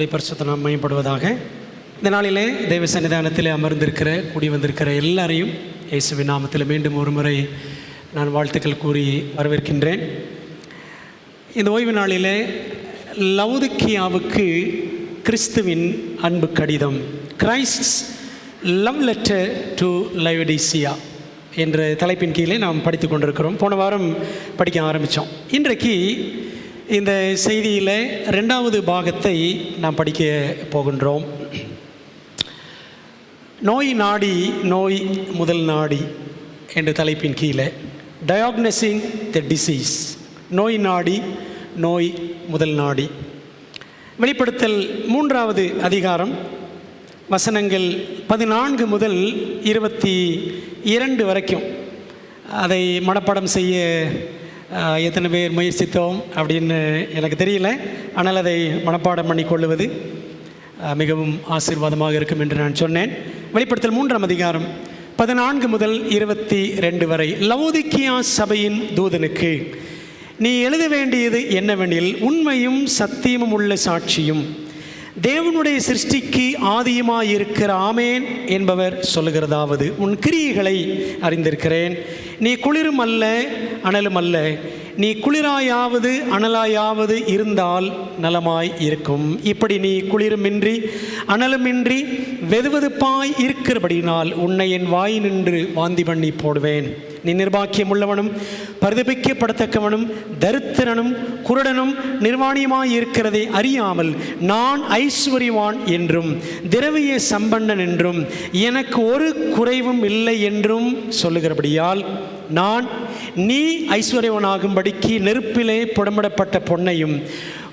கர்த்தருடைய பரிசுத்த நாமம் மகிமைப்படுவதாக. இந்த நாளிலே தேவ சன்னிதானத்தில் அமர்ந்திருக்கிற கூடி வந்திருக்கிற எல்லாரையும் இயேசுவின் நாமத்தில் மீண்டும் ஒரு முறை நான் வாழ்த்துக்கள் கூறி வரவேற்கின்றேன். இந்த ஓய்வு நாளிலே லவோதிக்கேயாவுக்கு கிறிஸ்துவின் அன்பு கடிதம், கிரைஸ்ட்ஸ் லவ் லெட்டர் டு லவோடிசியா என்ற தலைப்பின் கீழே நாம் படித்து கொண்டிருக்கிறோம். போன வாரம் படிக்க ஆரம்பித்தோம். இன்றைக்கு இந்த செய்தியில் 2வது பாகத்தை நாம் படிக்க போகின்றோம். நோய் நாடி நோய் முதல் நாடி என்ற தலைப்பின் கீழே டயக்னோசிங் த டிசீஸ், நோய் நாடி நோய் முதல் நாடி. வெளிப்படுத்தல் 3வது அதிகாரம் வசனங்கள் 14 முதல் 22 வரைக்கும். அதை மனப்பாடம் செய்ய எத்தனை பேர் முயற்சித்தோம் அப்படின்னு எனக்கு தெரியல. ஆனால் அதை மனப்பாடம் பண்ணி கொள்ளுவது மிகவும் ஆசீர்வாதமாக இருக்கும் என்று நான் சொன்னேன். வெளிப்படுத்தல் 3ஆம் அதிகாரம் 14 முதல் 22 வரை. லவோதிக்கேயா சபையின் தூதனுக்கு நீ எழுத வேண்டியது என்னவெனில், உண்மையும் சத்தியமும் உள்ள சாட்சியும் தேவனுடைய சிருஷ்டிக்கு ஆதியுமாயிருக்கிற ஆமேன் என்பவர் சொல்லுகிறதாவது, உன் கிரியைகளை அறிந்திருக்கிறேன். நீ குளிரும் அல்ல அனலும் அல்ல. நீ குளிராயாவது அனலாயாவது இருந்தால் நலமாய் இருக்கும். இப்படி நீ குளிருமின்றி அனலுமின்றி வெதுவெதுப்பாய் இருக்கிறபடினால் உன்னை என் வாய் நின்று வாந்தி பண்ணி போடுவேன். நீ நிர்பாக்கியம் உள்ளவனும் பரிதபிக்கப்படத்தக்கவனும் தரித்திரனும் குருடனும் நிர்வாணியுமாய் இருக்கிறதை அறியாமல் நான் ஐஸ்வர்யவான் என்றும் திரவிய சம்பன்னன் என்றும் எனக்கு ஒரு குறைவும் இல்லை என்றும் சொல்லுகிறபடியால் நான் நீ ஐஸ்வர்யவனாகும்படிக்கு நெருப்பிலே புடமிடப்பட்ட பொன்னையும்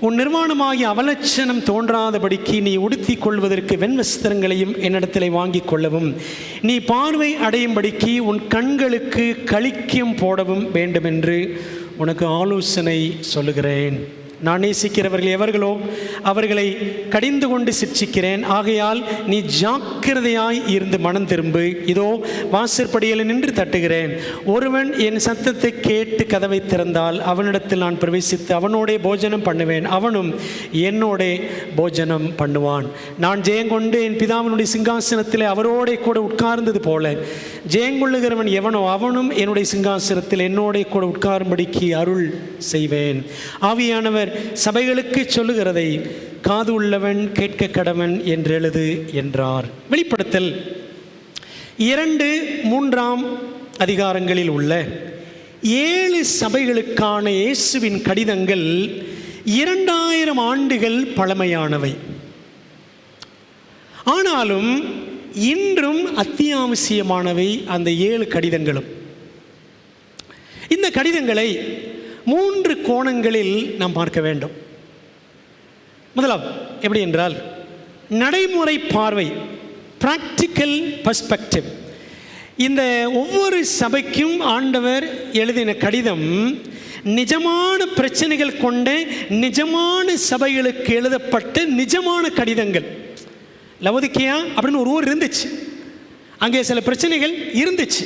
உன் நிர்வாணமாகிய அவலட்சணம் தோன்றாதபடிக்கு நீ உடுத்தி கொள்வதற்கு வெண்வஸ்திரங்களையும் என்னிடத்திலே வாங்கி கொள்ளவும், நீ பார்வை அடையும்படிக்கு உன் கண்களுக்கு களிக்கம் போடவும் வேண்டுமென்று உனக்கு ஆலோசனை சொல்லுகிறேன். நான் நேசிக்கிறவர்கள் எவர்களோ அவர்களை கடிந்து கொண்டு சிட்சிக்கிறேன். ஆகையால் நீ ஜாக்கிரதையாய் இருந்து மனம் திரும்பு. இதோ வாசற்படியில் நின்று தட்டுகிறேன். ஒருவன் என் சத்தத்தை கேட்டு கதவை திறந்தால் அவனிடத்தில் நான் பிரவேசித்து அவனோடே போஜனம் பண்ணுவேன், அவனும் என்னோடே போஜனம் பண்ணுவான். நான் ஜெயங்கொண்டு என் பிதாவினுடைய சிங்காசனத்தில் அவரோடே கூட உட்கார்ந்தது போல ஜெயங்கொள்ளுகிறவன் எவனோ அவனும் என்னுடைய சிங்காசனத்தில் என்னோடே கூட உட்காரும்படிக்கு அருள் செய்வேன். ஆவியானவர் சபைகளுக்கு சொல்லுகிறதை காது உள்ளவன் கேட்க கடவன் என்று எழுது என்றார். வெளிப்படுத்தல் 2, 3ஆம் அதிகாரங்களில் உள்ள 7 சபைகளுக்கான இயேசுவின் கடிதங்கள் 2000 ஆண்டுகள் பழமையானவை. ஆனாலும் இன்றும் அத்தியாவசியமானவை அந்த 7 கடிதங்களும். இந்த கடிதங்களை 3 கோணங்களில் நாம் பார்க்க வேண்டும். முதலாவது எப்படி என்றால், நடைமுறை பார்வை, பிராக்டிக்கல் பெர்ஸ்பெக்டிவ். இந்த ஒவ்வொரு சபைக்கும் ஆண்டவர் எழுதின கடிதம் நிஜமான பிரச்சனைகள் கொண்ட நிஜமான சபைகளுக்கு எழுதப்பட்ட நிஜமான கடிதங்கள். லவோதிக்கேயா அப்படின்னு ஒரு ஊர் இருந்துச்சு, அங்கே சில பிரச்சனைகள் இருந்துச்சு.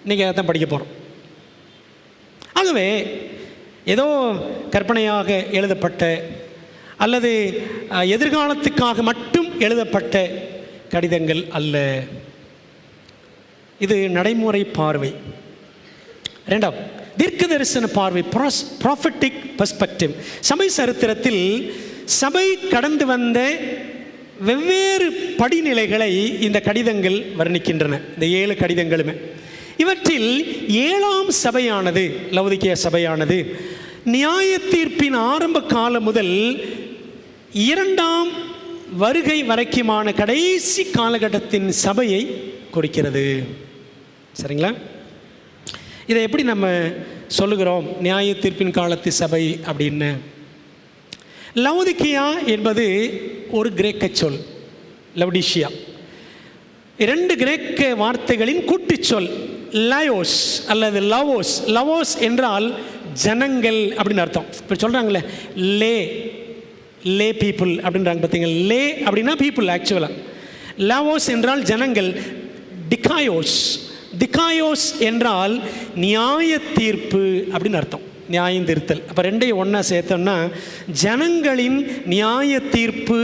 இன்றைக்கி அதான் படிக்க போகிறோம். ஆகவே ஏதோ கற்பனையாக எழுதப்பட்ட அல்லது எதிர்காலத்துக்காக மட்டும் எழுதப்பட்ட கடிதங்கள் அல்ல. இது நடைமுறை பார்வை. 2வது தீர்க்க தரிசன பார்வை, ப்ராஃபட்டிக் பெர்ஸ்பெக்டிவ். சபை சரித்திரத்தில் சபை கடந்து வந்த வெவ்வேறு படிநிலைகளை இந்த கடிதங்கள் வர்ணிக்கின்றன. இந்த 7 கடிதங்களுமே. இவற்றில் 7ஆம் சபையானது, லவோதிக்கேயா சபையானது, நியாய தீர்ப்பின் ஆரம்ப காலம் முதல் 2ஆம் வருகை வரைக்குமான கடைசி காலகட்டத்தின் சபையை குறிக்கிறது. சரிங்களா? இதை எப்படி நம்ம சொல்லுகிறோம் நியாய தீர்ப்பின் காலத்து சபை அப்படின்னு? லவோதிக்கேயா என்பது ஒரு கிரேக்க சொல், லவோடிசியா. 2 கிரேக்க வார்த்தைகளின் கூட்டுச்சொல், லயோஸ் அல்லது லவோஸ். லவோஸ் என்றால் ஜனங்கள் அப்படின்னு அர்த்தம். இப்போ சொல்கிறாங்களே லே பீப்புள் அப்படின்றாங்க பார்த்தீங்க. லே அப்படின்னா பீப்புள் ஆக்சுவலாக. லவோஸ் என்றால் ஜனங்கள். டிகாயோஸ் என்றால் நியாய தீர்ப்பு அப்படின்னு அர்த்தம். நியாயந்தீர்த்தல். அப்போ ரெண்டையும் ஒன்றா சேர்த்தோம்னா ஜனங்களின் நியாய தீர்ப்பு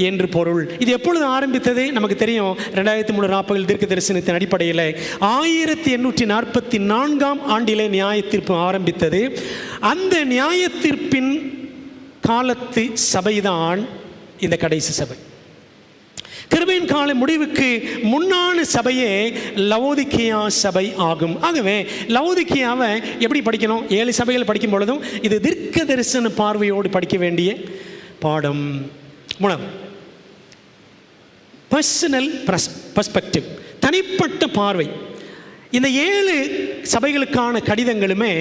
என்று பொருள். இது எப்பொழுது ஆரம்பித்தது நமக்கு தெரியும். 2340 தீர்க்க தரிசனத்தின் அடிப்படையில் 1844 ஆண்டிலே நியாய தீர்ப்பு ஆரம்பித்தது. அந்த நியாய தீர்ப்பின் காலத்து சபைதான் இந்த கடைசி சபை. கிருபையின் கால முடிவுக்கு முன்னான சபையே லவோதிக்கேயா சபை ஆகும். ஆகவே லவோதிக்கேயாவை எப்படி படிக்கணும்? 7 சபைகள் படிக்கும் பொழுதும் இது தீர்க்க தரிசன பார்வையோடு படிக்க வேண்டிய பாடம். 3, பர்சனல் பர்ஸ்பெக்டிவ், தனிப்பட்ட பார்வை. இந்த 7 சபைகளுக்கான கடிதங்களுமே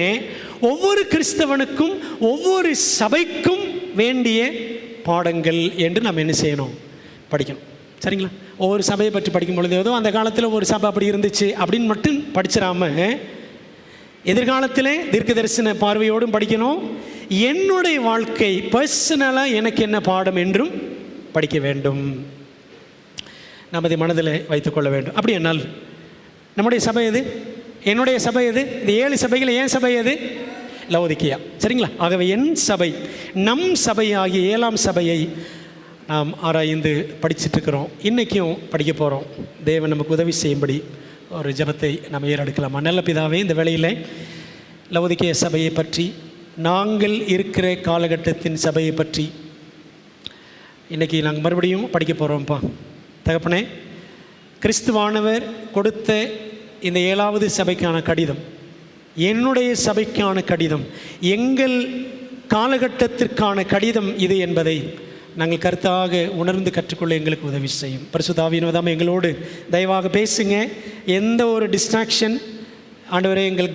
ஒவ்வொரு கிறிஸ்தவனுக்கும் ஒவ்வொரு சபைக்கும் வேண்டிய பாடங்கள் என்று நாம் என்ன செய்யணும்? படிக்கணும். சரிங்களா? ஒவ்வொரு சபையை பற்றி படிக்கும் பொழுது ஏதோ அந்த காலத்தில் ஒரு சபை அப்படி இருந்துச்சு அப்படின்னு மட்டும் படிச்சிடாம எதிர்காலத்தில் தீர்க்க தரிசன பார்வையோடும் படிக்கணும். என்னுடைய வாழ்க்கை பர்சனலாக எனக்கு என்ன பாடம் என்றும் படிக்க வேண்டும். நமது மனதில் வைத்துக்கொள்ள வேண்டும். அப்படி என்னால் நம்முடைய சபை எது? என்னுடைய சபை எது? இந்த 7 சபைகள் ஏன் சபை எது? லவோதிக்கேயா. சரிங்களா? ஆகவே என் சபை, நம் சபை ஆகிய 7ஆம் சபையை நாம் ஆராய்ந்து படிச்சுட்ருக்கிறோம். இன்றைக்கும் படிக்க போகிறோம். தேவன் நமக்கு உதவி செய்யும்படி ஒரு ஜெபத்தை நம்ம ஏறெடுக்கலாமா? நல்ல பிதாவே, இந்த வேளையில் லவோதிக்கேயா சபையை பற்றி, நாங்கள் இருக்கிற காலகட்டத்தின் சபையை பற்றி இன்றைக்கி நாங்கள் மறுபடியும் படிக்க போகிறோம்ப்பா. தகப்பனே, கிறிஸ்துவானவர் கொடுத்த இந்த 7வது சபைக்கான கடிதம், என்னுடைய சபைக்கான கடிதம், எங்கள் காலகட்டத்திற்கான கடிதம் இது என்பதை நாங்கள் கருத்தாக உணர்ந்து கற்றுக்கொள்ள எங்களுக்கு உதவி செய்யும். பரிசுத்த ஆவியானவர் எங்களோடு தயவாக பேசுங்க. எந்த ஒரு டிஸ்ட்ராக்ஷன் ஆண்டவரே, எங்கள்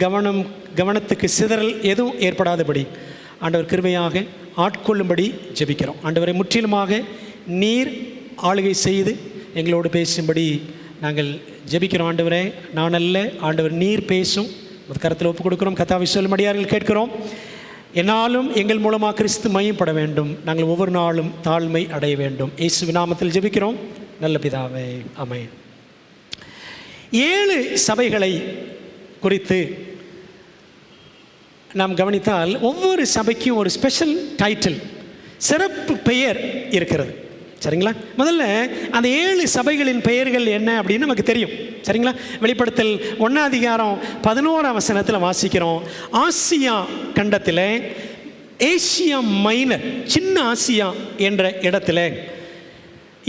கவனத்துக்கு சிதறல் எதுவும் ஏற்படாதபடி ஆண்டவர் கிருபையாக ஆட்கொள்ளும்படி ஜெபிக்கிறோம். ஆண்டவரை முற்றிலுமாக நீர் ஆளுகை செய்து எங்களோடு பேசும்படி நாங்கள் ஜெபிக்கிறோம். ஆண்டவரே, நான் அல்ல, ஆண்டவர் நீர் பேசும் கருத்தில் ஒப்புக் கொடுக்கிறோம். கர்த்தாவே, சொல்லும்படியார்கள் கேட்கிறோம். என்னாலும் எங்கள் மூலமாக கிறிஸ்து மையப்பட வேண்டும். நாங்கள் ஒவ்வொரு நாளும் தாழ்மை அடைய வேண்டும். இயேசுவின் நாமத்தில் ஜெபிக்கிறோம் நல்ல பிதாவே, ஆமென். 7 சபைகளை குறித்து நாம் கவனித்தால் ஒவ்வொரு சபைக்கும் ஒரு ஸ்பெஷல் டைட்டில், சிறப்பு பெயர் இருக்கிறது. சரிங்களா? முதல்ல அந்த 7 சபைகளின் பெயர்கள் என்ன அப்படின்னு நமக்கு தெரியும். சரிங்களா? வெளிப்படுத்தல் 1:11 வாசிக்கிறோம். ஆசியா கண்டத்தில் ஏசியா மைனர், சின்ன ஆசியா என்ற இடத்துல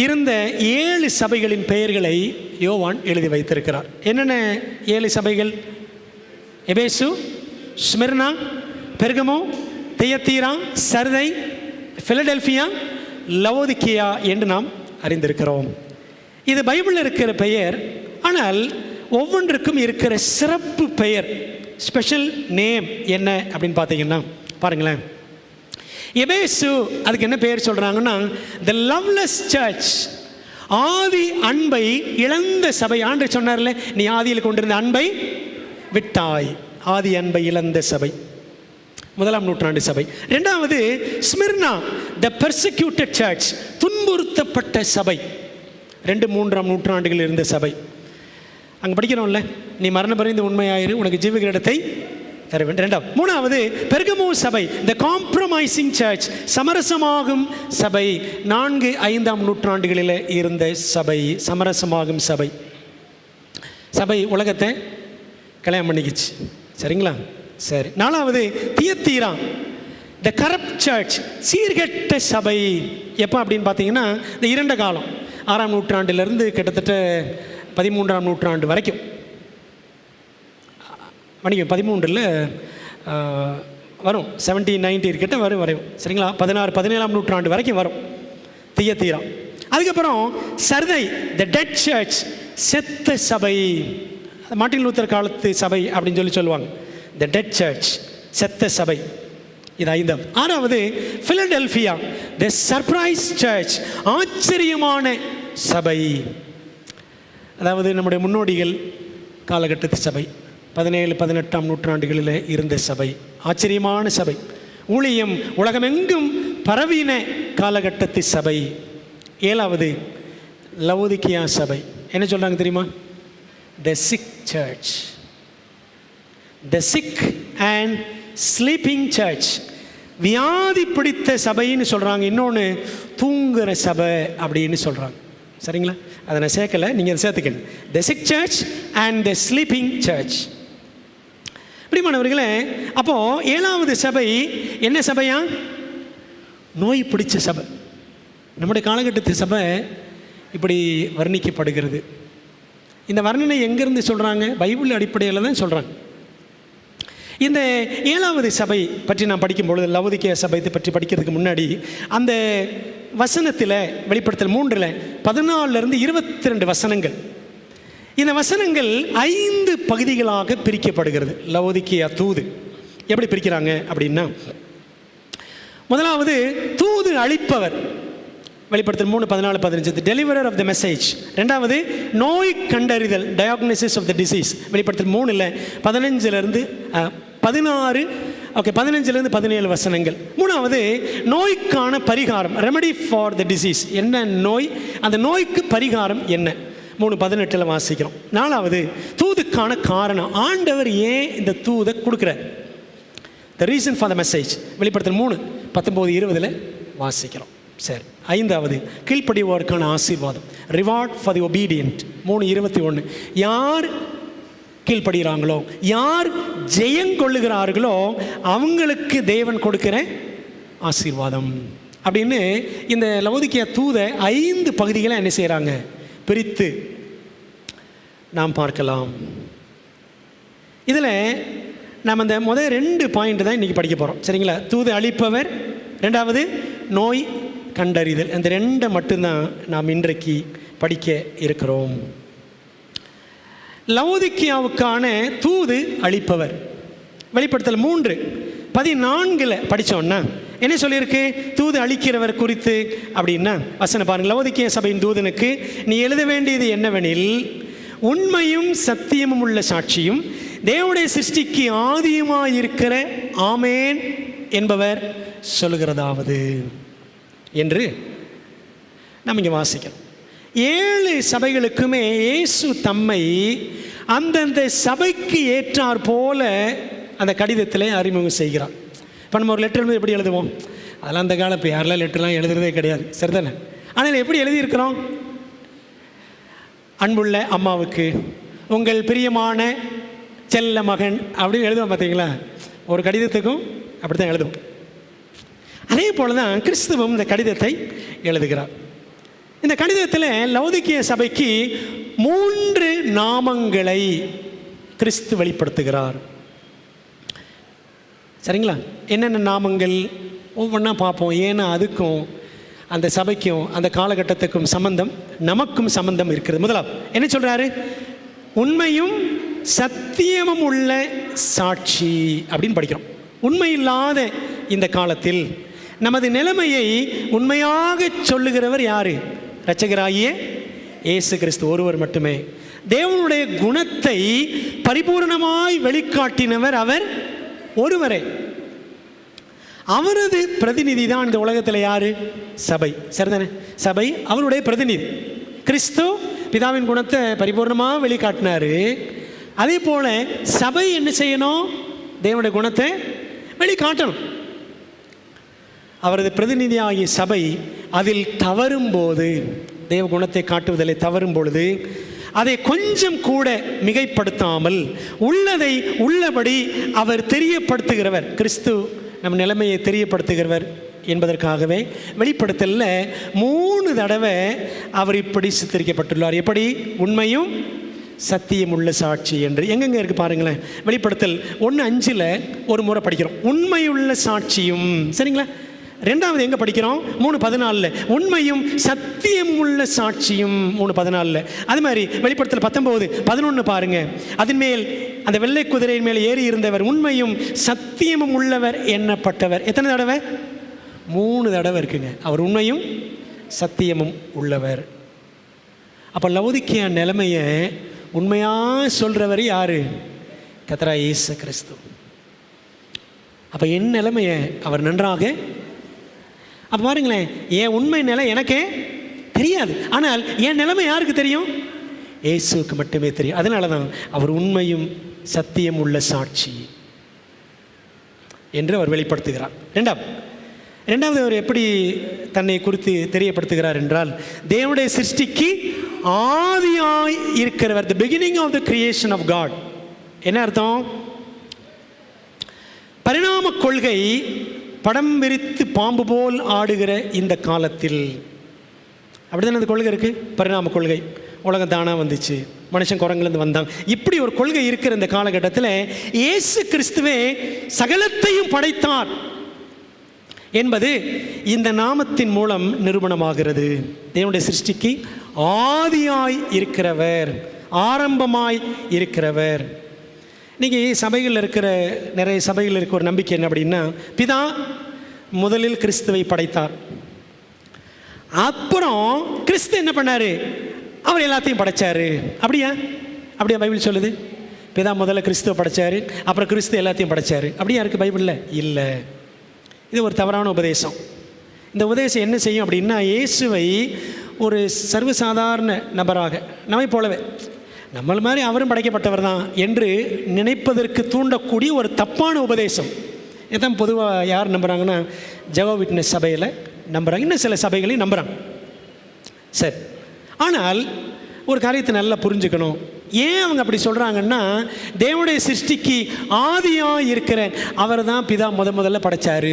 இருந்த 7 சபைகளின் பெயர்களை யோவான் எழுதி வைத்திருக்கிறார். என்னென்ன 7 சபைகள்? எபேசு, Smyrna, Bergamo, தியத்தீரா, Sardis, Philadelphia, Laodicea என்று நாம் அறிந்திருக்கிறோம். இது பைபிளில் இருக்கிற பெயர். ஆனால் ஒவ்வொன்றுக்கும் இருக்கிற சிறப்பு பெயர், ஸ்பெஷல் நேம் என்ன அப்படின்னு பார்த்தீங்கன்னா பாருங்களேன். எபேசு, அதுக்கு என்ன பெயர் சொல்கிறாங்கன்னா, த லவ்லெஸ் சர்ச், ஆதி அன்பை இழந்த சபை. ஆண்டவர் சொன்னார்ல, நீ ஆதியில் கொண்டிருந்த அன்பை விட்டாய். ஆதி அன்பை இழந்த சபை, 1ஆம் நூற்றாண்டு சபை. 2வது ஸ்மிர்னா, த பெர்சிக்யூட்டட் சர்ச், துன்புறுத்தப்பட்ட சபை. 2-3ஆம் நூற்றாண்டுகள் இருந்த சபை. அங்கே படிக்கிறோம்ல, நீ மரணம் பரிந்து உண்மையாயிரு, உனக்கு ஜீவகிரீடத்தை தர வேண்டும். 3வது பெர்கமோ சபை, த காம்ப்ரமைசிங் சர்ச், சமரசமாகும் சபை. 4-5ஆம் நூற்றாண்டுகளில் இருந்த சபை, சமரசமாகும் சபை. சபை உலகத்தை கல்யாணம் பண்ணிக்கிச்சு. சரிங்களா? சரி. 4வது தியத்தீரா, த கரப்ட் சர்ச், சீர்கெட்ட சபை. எப்போ அப்படின்னு பார்த்தீங்கன்னா, இந்த 2 காலம், 6ஆம் நூற்றாண்டிலிருந்து கிட்டத்தட்ட 13ஆம் நூற்றாண்டு வரைக்கும். வணிகம் 13 வரும், 1790 கிட்ட வரும். சரிங்களா? 16-17ஆம் நூற்றாண்டு வரைக்கும் வரும் தியத்தீரா. அதுக்கப்புறம் சர்தை, த டெட் சர்ச், செத்த சபை. மார்ட்டின் லூத்தர் காலத்து சபை அப்படின்னு சொல்லுவாங்க. த டெட் சர்ச், செத்த சபை. இது 5. 6வது பிலடெல்பியா, த சர்ப்ரைஸ் சர்ச், ஆச்சரியமான சபை. அதாவது நம்முடைய முன்னோடிகள் காலகட்டத்து சபை, 17-18ஆம் நூற்றாண்டுகளில் இருந்த சபை, ஆச்சரியமான சபை. ஊழியம் உலகமெங்கும் பரவின காலகட்டத்து சபை. 7வது லவோதிக்கேயா சபை. என்ன சொல்கிறாங்க தெரியுமா? The sick church, the sick and sleeping church. வியாதி பிடித்த சபைன்னு சொல்கிறாங்க, இன்னொன்று தூங்குகிற சபை அப்படின்னு சொல்கிறாங்க. சரிங்களா? அதை நான் சேர்க்கலை, நீங்கள் அதை சேர்த்துக்கணும். The sick church and the sleeping church. பிரியமானவர்களே, அப்போது 7வது சபை என்ன சபையா? நோய் பிடிச்ச சபை. நம்முடைய காலகட்டத்து சபை இப்படி வர்ணிக்கப்படுகிறது. இந்த வர்ணனை எங்கேருந்து சொல்கிறாங்க? பைபிள் அடிப்படையில் தான் சொல்கிறாங்க. இந்த 7வது சபை பற்றி நான் படிக்கும்பொழுது, லவோதிக்கேயா சபை பற்றி படிக்கிறதுக்கு முன்னாடி அந்த வசனத்தில், வெளிப்படுத்தல் 3 14 22 வசனங்கள், இந்த வசனங்கள் 5 பகுதிகளாக பிரிக்கப்படுகிறது. லவோதிக்கேயா தூது எப்படி பிரிக்கிறாங்க அப்படின்னா, முதலாவது தூது அளிப்பவர், வெளிப்படுத்தல் 3 14 15, டெலிவரர் ஆஃப் த மெசேஜ். ரெண்டாவது நோய் கண்டறிதல், டயாக்னோசிஸ் ஆஃப் த டிசீஸ், வெளிப்படுத்தல் 3 15 16 15 17 வசனங்கள். மூணாவது நோய்க்கான பரிகாரம், ரெமெடி ஃபார் த டிசீஸ், என்ன நோய், அந்த நோய்க்கு பரிகாரம் என்ன, 3:18 வாசிக்கிறோம். நாலாவது தூதுக்கான காரணம், ஆண்டவர் ஏன் இந்த தூதை கொடுக்குறார், the reason for the message, வெளிப்படுத்தல் 3:19-20 வாசிக்கிறோம். சரி. ஐந்தாவது கீழ்ப்படிவோருக்கான ஆசீர்வாதம், ரிவார்ட் ஃபார் தி ஒபீடியன்ட், 3:21. யார் கீழ்ப்படுகிறாங்களோ, யார் ஜெயங்கொள்ளுகிறார்களோ அவங்களுக்கு தேவன் கொடுக்கிற ஆசீர்வாதம் அப்படின்னு இந்த லவோதிக்கேயா தூதை 5 பகுதிகளை என்ன செய்கிறாங்க, பிரித்து நாம் பார்க்கலாம். இதில் நாம் அந்த முதல் 2 பாயிண்ட் தான் இன்றைக்கி படிக்க போகிறோம். சரிங்களா? தூது அளிப்பவர், ரெண்டாவது நோய் கண்டறிதல், அந்த 2 மட்டும்தான் நாம் இன்றைக்கு படிக்க இருக்கிறோம். லவோதிக்கேயாவுக்கான தூது அளிப்பவர், வெளிப்படுத்தல் 3:14 படித்தோன்னா என்ன சொல்லியிருக்கு தூது அளிக்கிறவர் குறித்து அப்படின்னா, வசனம் பாருங்கள். லவோதிக்கேயா சபையின் தூதனுக்கு நீ எழுத வேண்டியது என்னவெனில், உண்மையும் சத்தியமும் உள்ள சாட்சியும் தேவனுடைய சிருஷ்டிக்கு ஆதியுமாயிருக்கிற ஆமேன் என்பவர் சொல்லுகிறதாவது என்று நம்ம இங்கே வாசிக்கிறோம். 7 சபைகளுக்குமே இயேசு தம்மை அந்தந்த சபைக்கு ஏற்றார் போல அந்த கடிதத்தில் அறிமுகம் செய்கிறார். இப்போ நம்ம ஒரு லெட்டர் எப்படி எழுதுவோம், அதெல்லாம் அந்த காலம் இப்போ யாரெல்லாம் லெட்டர்லாம் எழுதுறதே கிடையாது, சரிதானே? ஆனால் எப்படி எழுதியிருக்கிறோம், அன்புள்ள அம்மாவுக்கு உங்கள் பிரியமான செல்ல மகன் அப்படின்னு எழுதுவோம். பார்த்தீங்களா? ஒரு கடிதத்துக்கும் அப்படி தான் எழுதுவோம். அதே போல தான் கிறிஸ்துவும் இந்த கடிதத்தை எழுதுகிறார். இந்த கடிதத்தில் லவோதிக்கேயா சபைக்கு 3 நாமங்களை கிறிஸ்து வெளிப்படுத்துகிறார். சரிங்களா? என்னென்ன நாமங்கள் ஒவ்வொன்றா பார்ப்போம். ஏன்னா அதுக்கும் அந்த சபைக்கும் அந்த காலகட்டத்துக்கும் சம்பந்தம், நமக்கும் சம்பந்தம் இருக்கிறது. முதலாவது என்ன சொல்கிறாரு, உண்மையும் சத்தியமும் உள்ள சாட்சி அப்படின்னு படிக்கிறோம். உண்மை இல்லாத இந்த காலத்தில் நமது நிலைமையை உண்மையாக சொல்லுகிறவர் யாரு? இரட்சகராகிய இயேசு கிறிஸ்து ஒருவர் மட்டுமே. தேவனுடைய குணத்தை பரிபூர்ணமாய் வெளிக்காட்டினவர் அவர் ஒருவரே. அவரது பிரதிநிதி தான் இந்த உலகத்தில் யாரு? சபை, சரிதானே? சபை அவருடைய பிரதிநிதி. கிறிஸ்து பிதாவின் குணத்தை பரிபூர்ணமாக வெளிக்காட்டினாரு. அதே போல சபை என்ன செய்யணும்? தேவனுடைய குணத்தை வெளிக்காட்டணும். அவரது பிரதிநிதியாகிய சபை அதில் தவறும் போது, தேவ குணத்தை காட்டுவதில் தவறும் பொழுது, அதை கொஞ்சம் கூட மிகைப்படுத்தாமல் உள்ளதை உள்ளபடி அவர் தெரியப்படுத்துகிறவர். கிறிஸ்து நம் நிலைமையை தெரியப்படுத்துகிறவர் என்பதற்காகவே வெளிப்படுத்தல 3 தடவை அவர் இப்படி சித்தரிக்கப்பட்டுள்ளார். எப்படி? உண்மையும் சத்தியம் உள்ள சாட்சி என்று. எங்கெங்கே இருக்குது பாருங்களேன். வெளிப்படுத்தல் 1:5 ஒரு முறை படிக்கிறோம், உண்மையுள்ள சாட்சியும். சரிங்களா? ரெண்டாவது எங்கே படிக்கிறோம்? 3:14 உண்மையும் சத்தியம் உள்ள சாட்சியும், 3:14. அது மாதிரி வெளிப்படுத்தல் 19:11 பாருங்கள். அதன் மேல் அந்த வெள்ளை குதிரையின் மேல் ஏறி இருந்தவர் உண்மையும் சத்தியமும் உள்ளவர் எண்ணப்பட்டவர். எத்தனை தடவை? 3 தடவை இருக்குங்க. அவர் உண்மையும் சத்தியமும் உள்ளவர். அப்போ லவோதிக்கேயா நிலைமையை உண்மையாக சொல்கிறவர் யார்? கர்த்தராகிய இயேசு கிறிஸ்து. அப்போ என் நிலைமையை அவர் நன்றாக, அப்போ பாருங்களேன், என் உண்மை நிலை எனக்கே தெரியாது, ஆனால் என் நிலைமை யாருக்கு தெரியும்? இயேசுக்கு மட்டுமே தெரியும். அதனால தான் அவர் உண்மையும் சத்தியம் உள்ள சாட்சி. என்று அவர் வெளிப்படுத்துகிறார். ரெண்டாவது அவர் எப்படி தன்னை குறித்து தெரியப்படுத்துகிறார் என்றால், தேவனுடைய சிருஷ்டிக்கு ஆதியாய் இருக்கிறவர், the beginning of the creation of God. என்ன அர்த்தம்? பரிணாம கொள்கை படம் விரித்து பாம்பு போல் ஆடுகிற இந்த காலத்தில், அப்படிதான் அந்த கொள்கை இருக்குது. பரிணாம கொள்கை, உலகம் தானாக வந்துச்சு, மனுஷன் குரங்குலேருந்து வந்தாங்க, இப்படி ஒரு கொள்கை இருக்கிற இந்த காலகட்டத்தில் இயேசு கிறிஸ்துவே சகலத்தையும் படைத்தார் என்பது இந்த நாமத்தின் மூலம் நிரூபணமாகிறது. தேவனுடைய சிருஷ்டிக்கு ஆதியாய் இருக்கிறவர், ஆரம்பமாய் இருக்கிறவர். இன்றைக்கி சபைகளில் இருக்கிற நிறைய சபைகளில் இருக்கிற ஒரு நம்பிக்கை என்ன அப்படின்னா, பிதா முதலில் கிறிஸ்துவை படைத்தார், அப்புறம் கிறிஸ்து என்ன பண்ணார், அவர் எல்லாத்தையும் படைச்சார். அப்படியா பைபிள் சொல்லுது? பிதா முதல்ல கிறிஸ்துவை படைச்சார், அப்புறம் கிறிஸ்து எல்லாத்தையும் படைச்சார். அப்படியா இருக்குது பைபிளில்? இல்லை, இது ஒரு தவறான உபதேசம். இந்த உபதேசம் என்ன செய்யும் அப்படின்னா, இயேசுவை ஒரு சர்வசாதாரண நபராக, நம்மை போலவே நம்மள மாதிரி அவரும் படைக்கப்பட்டவர் தான் என்று நினைப்பதற்கு தூண்டக்கூடிய ஒரு தப்பான உபதேசம். இதான் பொதுவாக யார் நம்புகிறாங்கன்னா, ஜெகோவா விட்னஸ் சபையில் நம்புகிறாங்க, இன்னும் சில சபைகளையும் நம்புகிறாங்க. சரி, ஆனால் ஒரு காரியத்தை நல்லா புரிஞ்சுக்கணும். ஏன் அவங்க அப்படி சொல்கிறாங்கன்னா, தேவனுடைய சிருஷ்டிக்கு ஆதியாக இருக்கிற அவர் தான் பிதா முதல்ல படைச்சார்,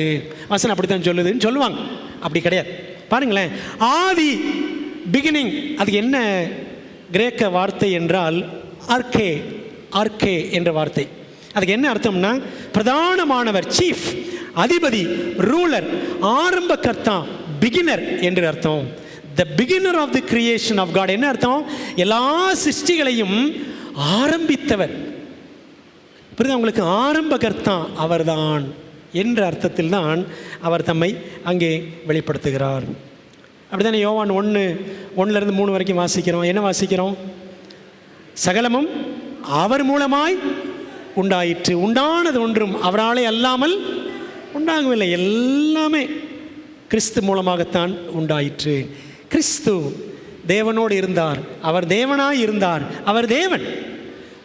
வசனம் அப்படி தான் சொல்லுதுன்னு சொல்லுவாங்க. அப்படி கிடையாது. பாருங்களேன், ஆதி, பிகினிங், அதுக்கு என்ன கிரேக்க வார்த்தை என்றால் ஆர்கே என்ற வார்த்தை. அதுக்கு என்ன அர்த்தம்னா, பிரதானமானவர், சீஃப், அதிபதி, ரூலர், ஆரம்ப கர்த்தா, பிகினர் என்று அர்த்தம். The beginner of the creation of God. என்ன அர்த்தம்? எல்லா சிருஷ்டிகளையும் ஆரம்பித்தவர். புரியுது உங்களுக்கு? ஆரம்ப கர்த்தா அவர்தான் என்ற அர்த்தத்தில் தான் அவர் தம்மை அங்கே வெளிப்படுத்துகிறார். அப்படித்தானே யோவான் 1:1-3 வரைக்கும் வாசிக்கிறோம். என்ன வாசிக்கிறோம்? சகலமும் அவர் மூலமாய் உண்டாயிற்று, உண்டானது ஒன்றும் அவராலே அல்லாமல் உண்டாகவில்லை, எல்லாமே கிறிஸ்து மூலமாகத்தான் உண்டாயிற்று. கிறிஸ்து தேவனோடு இருந்தார், அவர் தேவனாய் இருந்தார், அவர் தேவன்.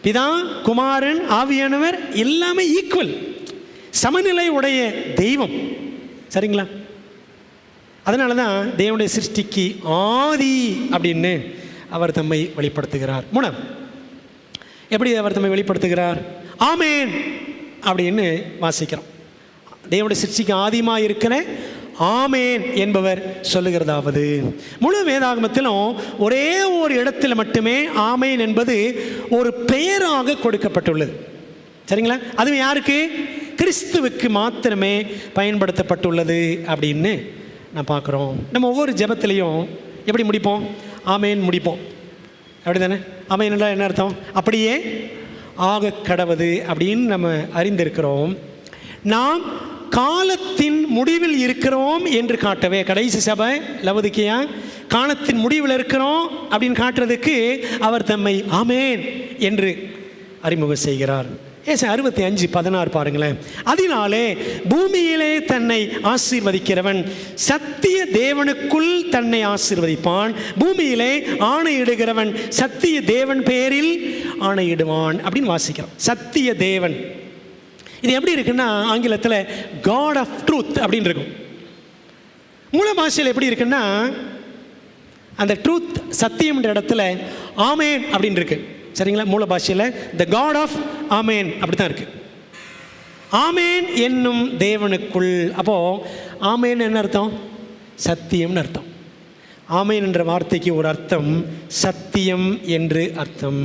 பிதா, குமாரன், ஆவியானவர் எல்லாமே ஈக்குவல், சமநிலை உடைய தெய்வம். சரிங்களா? அதனால தான் தேவனுடைய சிருஷ்டிக்கு ஆதி அப்படின்னு அவர் தம்மை வெளிப்படுத்துகிறார். எப்படி அவர் தம்மை வெளிப்படுத்துகிறார்? ஆமேன் அப்படின்னு வாசிக்கிறோம். தேவனுடைய சிருஷ்டிக்கு ஆதியமாக இருக்கிற ஆமேன் என்பவர் சொல்லுகிறதாவது, முழு வேதாகமத்திலும் ஒரே ஒரு இடத்துல மட்டுமே ஆமேன் என்பது ஒரு பெயராக கொடுக்கப்பட்டுள்ளது. சரிங்களா? அதுவும் யாருக்கு? கிறிஸ்துவுக்கு மாத்திரமே பயன்படுத்தப்பட்டுள்ளது அப்படின்னு நான் பார்க்குறோம். நம்ம ஒவ்வொரு ஜெபத்திலையும் எப்படி முடிப்போம்? ஆமேன் முடிப்போம். அப்படி தானே? ஆமேன் என்றால் என்ன அர்த்தம்? அப்படியே ஆக கடவது அப்படின்னு நம்ம அறிந்திருக்கிறோம். நாம் காலத்தின் முடிவில் இருக்கிறோம் என்று காட்டவே, கடைசி சபை லவோதிக்கேயா காலத்தின் முடிவில் இருக்கிறோம் அப்படின்னு காட்டுறதுக்கு அவர் தம்மை ஆமேன் என்று அறிமுகம் செய்கிறார். ஏசை 65:16 பாருங்களேன். அதனாலே பூமியிலே தன்னை ஆசீர்வதிக்கிறவன் சத்திய தேவனுக்குள் தன்னை ஆசீர்வதிப்பான், பூமியிலே ஆணையிடுகிறவன் சத்திய தேவன் பெயரில் ஆணையிடுவான் அப்படின்னு வாசிக்கிறோம். சத்திய தேவன், இது எப்படி இருக்குன்னா, ஆங்கிலத்தில் காட் ஆஃப் ட்ரூத் அப்படின்னு இருக்கும். மூல பாஷையில் எப்படி இருக்குன்னா, அந்த ட்ரூத், சத்தியம்ன்ற இடத்துல ஆமேன் அப்படின்னு இருக்கு. சரிங்களா? மூல பாஷையில் த காட் ஆஃப் ஆமேன் அப்படி தான் இருக்கு. ஆமேன் என்னும் தேவனுக்குள். அப்போது ஆமேன் என்ன அர்த்தம்? சத்தியம்னு அர்த்தம். ஆமேன் என்ற வார்த்தைக்கு ஒரு அர்த்தம் சத்தியம் என்று அர்த்தம்.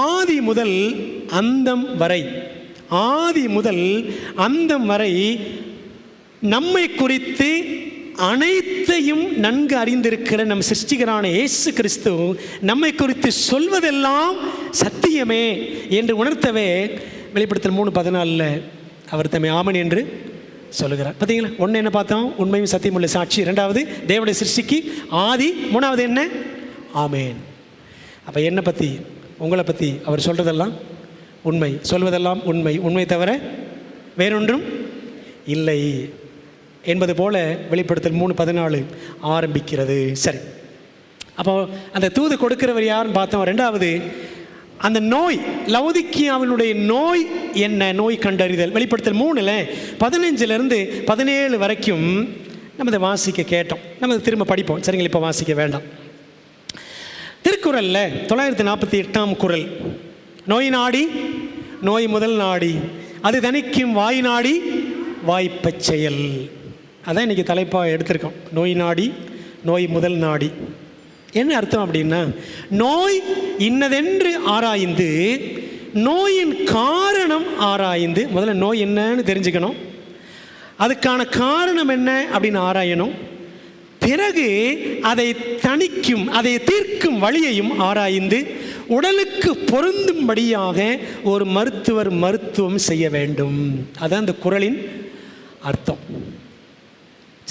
ஆதி முதல் அந்தம் வரை, ஆதி முதல் அந்தம் வரை நம்மை குறித்து அனைத்தையும் நன்கு அறிந்திருக்கிற நம் சிருஷ்டிகரான இயேசு கிறிஸ்து நம்மை குறித்து சொல்வதெல்லாம் சத்தியமே என்று உணர்த்தவே வெளிப்படுத்தல் 3:14 அவர் தம்மை ஆமன் என்று சொல்லுகிறார். பார்த்தீங்களா? ஒன்று என்ன பார்த்தோம்? உண்மையும் சத்தியம் உள்ள சாட்சி. ரெண்டாவது தேவனுடைய சிருஷ்டிக்கு ஆதி. மூணாவது என்ன? ஆமேன். அப்போ என்னை பற்றி, உங்களை பற்றி அவர் சொல்கிறதெல்லாம் உண்மை, சொல்வதெல்லாம் உண்மை, உண்மை தவிர வேறொன்றும் இல்லை என்பது போல வெளிப்படுத்தல் 3:14 ஆரம்பிக்கிறது. சரி, அப்போ அந்த தூது கொடுக்கிறவர் யாருன்னு பார்த்தோம். ரெண்டாவது, அந்த நோய், லவோதிக்கியாவினுடைய நோய் என்ன, நோய் கண்டறிதல். வெளிப்படுத்தல் 3ல் 15லிருந்து 17 வரைக்கும் நம்ம இதை வாசிக்க கேட்டோம். நம்ம இதை திரும்ப படிப்போம், சரிங்களா? இப்போ வாசிக்க வேண்டாம். திருக்குறளில் 948ஆம் குறள், நோய் நாடி நோய் முதல் நாடி அது தணிக்கும் வாய் நாடி வாய்ப்பச் செயல். அதான் இன்றைக்கி தலைப்பாக எடுத்திருக்கோம். நோய் நாடி நோய் முதல் நாடி. என்ன அர்த்தம் அப்படின்னா, நோய் இன்னதென்று ஆராய்ந்து நோயின் காரணம் ஆராய்ந்து, முதல்ல நோய் என்னன்னு தெரிஞ்சுக்கணும், அதுக்கான காரணம் என்ன அப்படின்னு ஆராயணும். பிறகு அதை தணிக்கும், அதை தீர்க்கும் வழியையும் ஆராய்ந்து உடலுக்கு பொருந்தும்படியாக ஒரு மருத்துவர் மருத்துவம் செய்ய வேண்டும். அதான் அந்த குறளின் அர்த்தம்,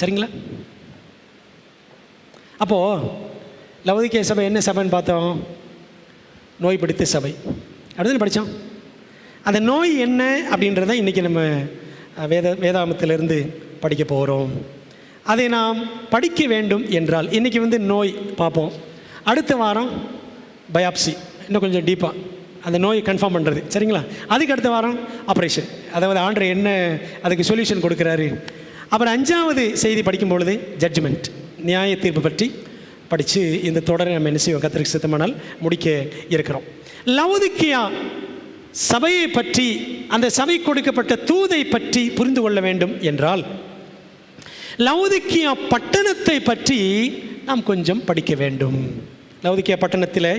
சரிங்களா? அப்போது லவோதிக்கேய சபை என்ன சபைன்னு பார்த்தோம்? நோய் பிடித்த சபை அப்படின்னு படித்தோம். அந்த நோய் என்ன அப்படின்றத இன்றைக்கி நம்ம வேதாமத்திலிருந்து படிக்க போகிறோம். அதை நாம் படிக்க வேண்டும் என்றால் இன்றைக்கி நோய் பார்ப்போம். அடுத்த வாரம் பயாப்சி, இன்னும் கொஞ்சம் டீப்பாக அந்த நோயை கன்ஃபார்ம் பண்ணுறது, சரிங்களா? அதுக்கு அடுத்த வாரம் ஆப்ரேஷன், அதாவது ஆண்டவர் என்ன அதுக்கு சொல்யூஷன் கொடுக்குறாரு. அப்புறம் 5வது செய்தி படிக்கும் பொழுது ஜட்ஜ்மெண்ட், நியாய தீர்ப்பு பற்றி படித்து இந்த தொடரை நம்ம என்ன செய்வோம், கர்த்தருக்கு சித்தமானால் முடிக்க இருக்கிறோம். லவோதிக்கேயா சபையை பற்றி, அந்த சபை கொடுக்கப்பட்ட தூதை பற்றி புரிந்து கொள்ள வேண்டும் என்றால் லவோதிக்கேயா பட்டணத்தை பற்றி நாம் கொஞ்சம் படிக்க வேண்டும். லவோதிக்கேயா பட்டணத்தில்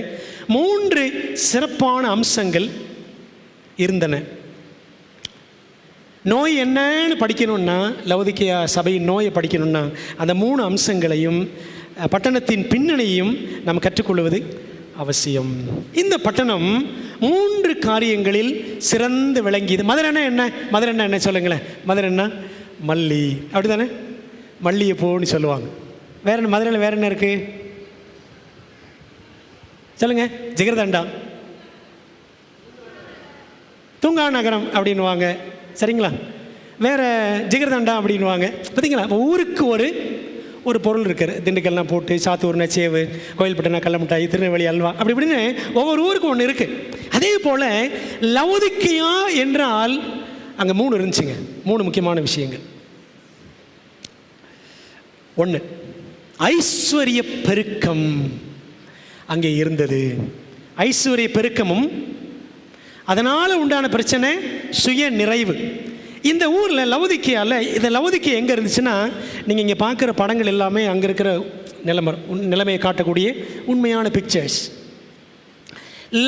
3 சிறப்பான அம்சங்கள் இருந்தன. நோய் என்னன்னு படிக்கணும்னா, லவோதிக்கேயா சபையின் நோயை படிக்கணும்னா அந்த 3 அம்சங்களையும் பட்டணத்தின் பின்னணியையும் நாம் கற்றுக்கொள்வது அவசியம். இந்த பட்டணம் 3 காரியங்களில் சிறந்து விளங்கியது. மதுரை என்ன, மதுரை என்ன சொல்லுங்களேன்? மதுரை என்ன? மல்லி, அப்படி தானே? மல்லிகைப்பூன்னு சொல்லுவாங்க. வேற என்ன மதுரையில் வேற என்ன இருக்குது சொல்லுங்க? ஜிகர்தண்டா, தூங்கா நகரம் அப்படின்வாங்க, சரிங்களா? வேற ஜிகர்தண்டா அப்படின்வாங்க. பார்த்தீங்களா? இப்போ ஊருக்கு ஒரு பொருள் இருக்குது. திண்டுக்கல்லாம் போட்டு, சாத்தூர்னா சேவு, கோயில்பட்டினா கடல மிட்டாய், திருநெல்வேலி அல்வா, அப்படி இப்படின்னு ஒவ்வொரு ஊருக்கும் ஒன்று இருக்குது. அதே போல் லவோதிக்கேயா என்றால் அங்கே 3 இருந்துச்சுங்க. 3 முக்கியமான விஷயங்கள். 1, ஐஸ்வர்ய பெருக்கம் அங்கே இருந்தது. ஐஸ்வர்ய பெருக்கமும் அதனால் உண்டான பிரச்சனை சுய நிறைவு. இந்த ஊரில் லவோதிக்கேயாவில், இந்த லவோதிக்கேயா எங்கே இருந்துச்சுன்னா, நீங்கள் இங்கே பார்க்குற படங்கள் எல்லாமே அங்கே இருக்கிற நிலைமையை காட்டக்கூடிய உண்மையான பிக்சர்ஸ்.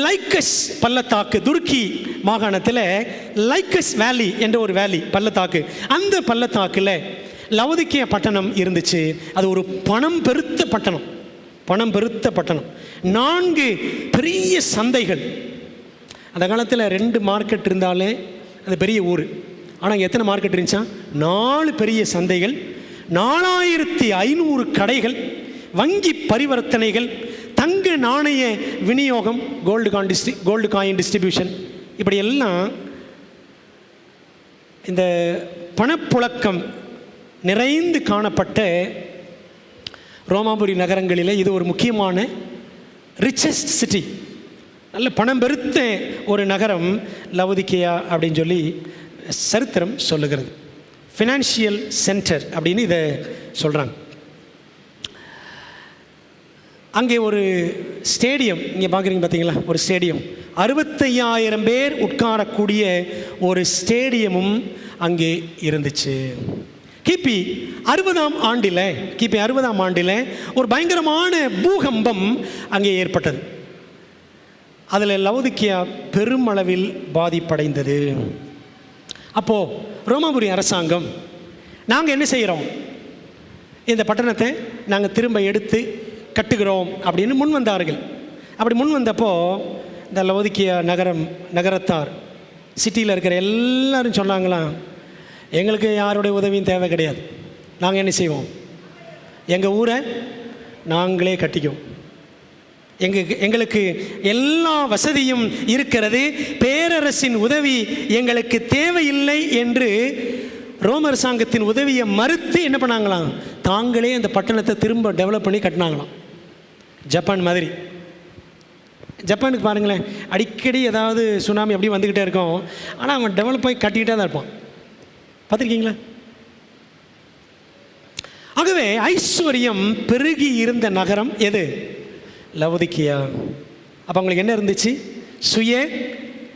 லைக்கஸ் பள்ளத்தாக்கு, துருக்கி மாகாணத்தில் லைக்கஸ் வேலி என்ற ஒரு வேலி, பள்ளத்தாக்கு. அந்த பள்ளத்தாக்கில் லவோதிக்கேயா பட்டணம் இருந்துச்சு. அது ஒரு பணம் பெருத்த பட்டணம், பணம் பெருத்த பட்டணம். 4 பெரிய சந்தைகள். அந்த காலத்தில் 2 மார்க்கெட் இருந்தாலே அது பெரிய ஊர். ஆனால் எத்தனை மார்க்கெட் இருந்துச்சா? 4 பெரிய சந்தைகள், 4500 கடைகள், வங்கி பரிவர்த்தனைகள், தங்க நாணய விநியோகம், கோல்டு காயின் டிஸ்ட்ரிபியூஷன், இப்படி எல்லாம் இந்த பணப்புழக்கம் நிறைந்து காணப்பட்ட ரோமாபுரி நகரங்களில் இது ஒரு முக்கியமான ரிச்சஸ்ட் சிட்டி, நல்ல பணம் பெருத்த ஒரு நகரம் லவோதிக்கேயா அப்படின்னு சொல்லி சரித்திரம் சொல்லுகிறது. ஃபினான்ஷியல் சென்டர் அப்படின்னு இதை சொல்கிறாங்க. அங்கே ஒரு ஸ்டேடியம், இங்கே பார்க்குறீங்க பார்த்தீங்களா, ஒரு ஸ்டேடியம், 65,000 பேர் உட்காரக்கூடிய ஒரு ஸ்டேடியமும் அங்கே இருந்துச்சு. கிபி 60ஆம் ஆண்டில் ஒரு பயங்கரமான பூகம்பம் அங்கே ஏற்பட்டது. அதில் லவோதிக்கேயா பெருமளவில் பாதிப்படைந்தது. அப்போது ரோமாபுரி அரசாங்கம், நாங்கள் என்ன செய்கிறோம், இந்த பட்டணத்தை நாங்கள் திரும்ப எடுத்து கட்டுகிறோம் அப்படின்னு முன் வந்தார்கள். அப்படி முன் வந்தப்போ இந்த லவோதிக்கேயா நகரத்தார், சிட்டியில் இருக்கிற எல்லாரும் சொன்னாங்களாம், எங்களுக்கு யாருடைய உதவியும் தேவை கிடையாது, நாங்கள் என்ன செய்வோம், எங்கள் ஊரை நாங்களே கட்டிக்குவோம், எங்களுக்கு எல்லா வசதியும் இருக்கிறது, பேரரசின் உதவி எங்களுக்கு தேவையில்லை என்று ரோம அரசாங்கத்தின் உதவியை மறுத்து என்ன பண்ணாங்களாம், தாங்களே அந்த பட்டணத்தை திரும்ப டெவலப் பண்ணி கட்டினாங்களாம். ஜப்பான் மாதிரி. ஜப்பானுக்கு பாருங்களேன், அடிக்கடி ஏதாவது சுனாமி அப்படி வந்துக்கிட்டே இருக்கும். ஆனால் அவன் டெவலப் ஆகி கட்டிக்கிட்டே தான் இருப்பான். பார்த்துருக்கீங்களா? ஆகவே ஐஸ்வர்யம் பெருகி இருந்த நகரம் எது? லவோதிக்கியா. அப்போ அவங்களுக்கு என்ன இருந்துச்சு? சுய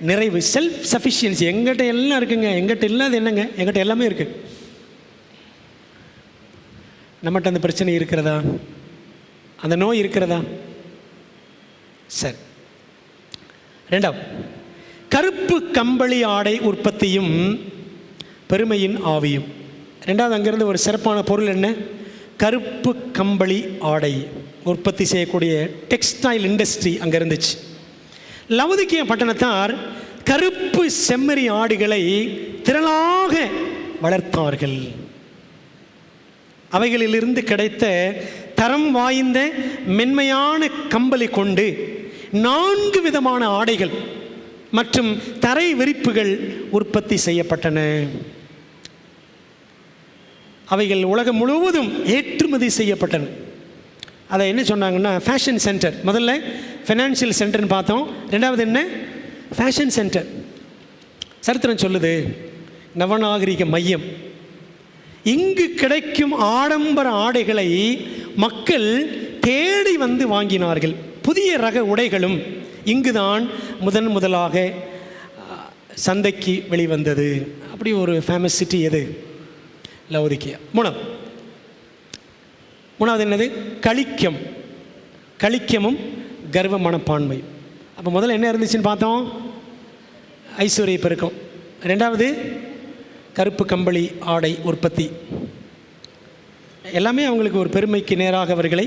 நிறைவு, செல்ஃப் சஃபிஷியன்சி. எங்கிட்ட எல்லாம் இருக்குங்க, எங்கிட்ட இல்லாத என்னங்க, எங்கிட்ட எல்லாமே இருக்குது. நம்மகிட்ட அந்த பிரச்சனை இருக்கிறதா? அந்த நோய் இருக்கிறதா? சரி. ரெண்டாவது, கருப்பு கம்பளி ஆடை உற்பத்தியும் பெருமையின் ஆவியும். ரெண்டாவது, அங்கிருந்து ஒரு சிறப்பான பொருள் என்ன? கருப்பு கம்பளி ஆடை உற்பத்தி செய்யக்கூடிய டெக்ஸ்டைல் இண்டஸ்ட்ரி அங்கே இருந்துச்சு. லவோதிக்கியா பட்டணத்தார் கருப்பு செம்மறி ஆடுகளை திரளாக வளர்த்தார்கள். அவைகளிலிருந்து கிடைத்த தரம் வாய்ந்த மென்மையான கம்பளி கொண்டு 4 விதமான ஆடைகள் மற்றும் தரை விரிப்புகள் உற்பத்தி செய்யப்பட்டன. அவைகள் உலகம் முழுவதும் ஏற்றுமதி செய்யப்பட்டன. அதை என்ன சொன்னாங்கன்னா ஃபேஷன் சென்டர். முதல்ல ஃபைனான்சியல் சென்டர்னு பார்த்தோம். ரெண்டாவது என்ன? Fashion centre. சரித்திரம் சொல்லுது, நவநாகரிக மையம். இங்கு கிடைக்கும் ஆடம்பர ஆடைகளை மக்கள் தேடி வந்து வாங்கினார்கள். புதிய ரக உடைகளும் இங்குதான் முதலாக சந்தைக்கு வெளிவந்தது. அப்படி ஒரு ஃபேமஸ் சிட்டி எது? லவோதிக்கியா. மூணாவது என்னது? களிக்கம். களிக்கமும் கர்வ மனப்பான்மை. அப்போ முதல்ல என்ன இருந்துச்சுன்னு பார்த்தோம்? ஐஸ்வர்ய பெருக்கம். ரெண்டாவது கருப்பு கம்பளி ஆடை உற்பத்தி. எல்லாமே அவங்களுக்கு ஒரு பெருமைக்கு நேராக அவர்களை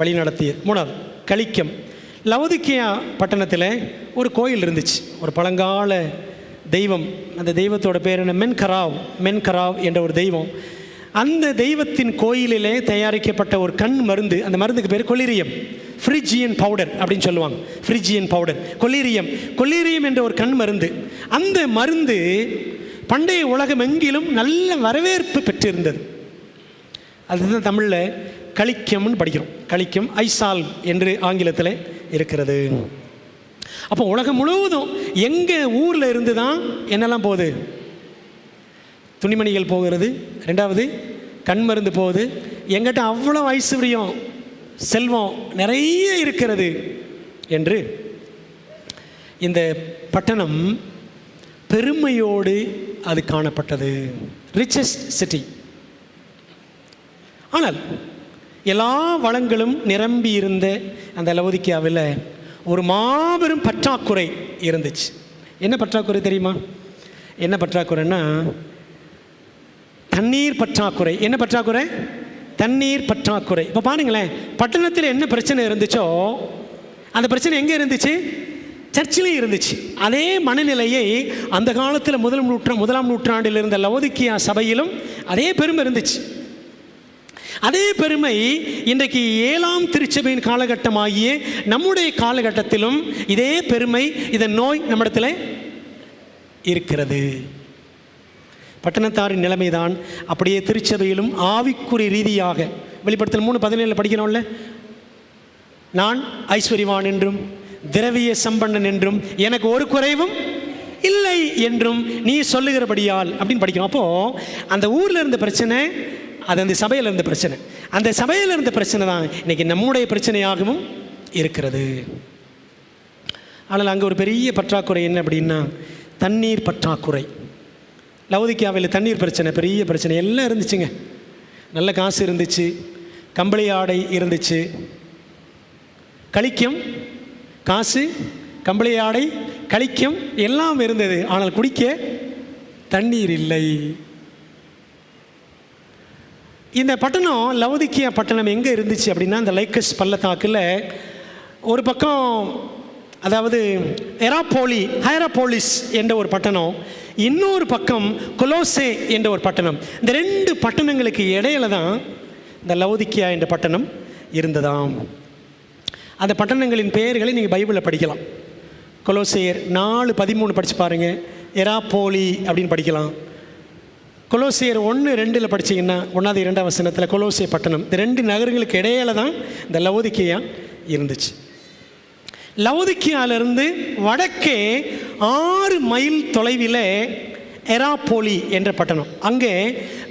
வழிநடத்தியது. மூணாவது களிக்கம். லவோதிக்கியா பட்டணத்தில் ஒரு கோயில் இருந்துச்சு, ஒரு பழங்கால தெய்வம். அந்த தெய்வத்தோட பேர் என்ன? மென்கராவ் என்ற ஒரு தெய்வம். அந்த தெய்வத்தின் கோயிலிலே தயாரிக்கப்பட்ட ஒரு கண் மருந்து. அந்த மருந்துக்கு பேர் கொலிரியம், ஃப்ரிஜியன் பவுடர் அப்படின்னு சொல்லுவாங்க. ஃப்ரிஜியன் பவுடர், கொலிரியம் என்ற ஒரு கண் மருந்து. அந்த மருந்து பண்டைய உலகம் எங்கிலும் நல்ல வரவேற்பு பெற்றிருந்தது. அதுதான் தமிழில் களிக்கம்னு படிக்கிறோம். களிக்கம், ஐசால் என்று ஆங்கிலத்தில் இருக்கிறது. அப்போ உலகம் முழுவதும் எங்கள் ஊரில் இருந்து தான் என்னெல்லாம் போகுது? துணிமணிகள் போகிறது. ரெண்டாவது கண் மருந்து போகுது. எங்கிட்ட அவ்வளோ ஐஸ்வர்யம், செல்வம் நிறைய இருக்கிறது என்று இந்த பட்டணம் பெருமையோடு அது காணப்பட்டது. Richest city. ஆனால் எல்லா வளங்களும் நிரம்பி இருந்த அந்த லவோதிக்கியாவில் ஒரு மாபெரும் பற்றாக்குறை இருந்துச்சு. என்ன பற்றாக்குறை தெரியுமா? என்ன பற்றாக்குறைன்னா தண்ணீர் பற்றாக்குறை. என்ன பற்றாக்குறை? தண்ணீர் பற்றாக்குறை. இப்போ பாருங்களேன், பட்டணத்தில் என்ன பிரச்சனை இருந்துச்சோ அந்த பிரச்சனை எங்கே இருந்துச்சு? சர்ச்சிலே இருந்துச்சு. அதே மனநிலையை அந்த காலத்தில் முதலாம் நூற்றாண்டில் இருந்த லவோதிக்கியா சபையிலும் அதே பெருமை இருந்துச்சு. அதே பெருமை இன்றைக்கு 7ஆம் திருச்சபையின் காலகட்டமாகிய நம்முடைய காலகட்டத்திலும் இதே பெருமை, இதன் நோய் நம்மிடத்தில் இருக்கிறது. பட்டணத்தாரின் நிலைமைதான் அப்படியே திருச்சபையிலும் ஆவிக்குரிய ரீதியாக வெளிப்படுத்தல் 3:17 படிக்கிறோம்ல, நான் ஐஸ்வர்யவான் என்றும் திரவிய சம்பன்னன் என்றும் எனக்கு ஒரு குறைவும் இல்லை என்றும் நீ சொல்லுகிறபடியால் அப்படின்னு படிக்கிறோம். அப்போது அந்த ஊரில் இருந்த பிரச்சனை, அது அந்த சபையில் இருந்த பிரச்சனை. அந்த சபையில் இருந்த பிரச்சனை தான் இன்றைக்கி நம்முடைய பிரச்சனையாகவும் இருக்கிறது. ஆனால் அங்கே ஒரு பெரிய பற்றாக்குறை என்ன அப்படின்னா தண்ணீர் பற்றாக்குறை. லவோதிக்கியாவில் தண்ணீர் பிரச்சனை பெரிய பிரச்சனை. எல்லாம் இருந்துச்சுங்க. நல்ல காசு இருந்துச்சு, கம்பளி ஆடை இருந்துச்சு, களிக்கம், காசு, கம்பளி ஆடை, களிக்கம் எல்லாம் இருந்தது. ஆனால் குடிக்க தண்ணீர் இல்லை. இந்த பட்டணம் லவோதிக்கியா பட்டணம் எங்கே இருந்துச்சு அப்படின்னா இந்த லைக்கஸ் பள்ளத்தாக்கில் ஒரு பக்கம், அதாவது ஹைராபோலிஸ் என்ற ஒரு பட்டணம், இன்னொரு பக்கம் கொலோசே என்ற ஒரு பட்டணம். இந்த 2 பட்டணங்களுக்கு இடையில தான் இந்த லவோதிக்கியா என்ற பட்டணம் இருந்ததாம். அந்த பட்டணங்களின் பெயர்களை நீங்கள் பைபிளில் படிக்கலாம். கொலோசேயர் 4:13 படித்து பாருங்கள். எராப்போலி அப்படின்னு படிக்கலாம். கொலோசியர் 1:2 படித்தீங்கன்னா 1, 2 வசனத்தில் கொலோசிய பட்டணம். இந்த 2 நகரங்களுக்கு இடையில தான் இந்த லவோதிக்கியா இருந்துச்சு. லவோதிக்கியாவிலிருந்து வடக்கே 6 மைல் தொலைவில் எராப்போலி என்ற பட்டணம். அங்கே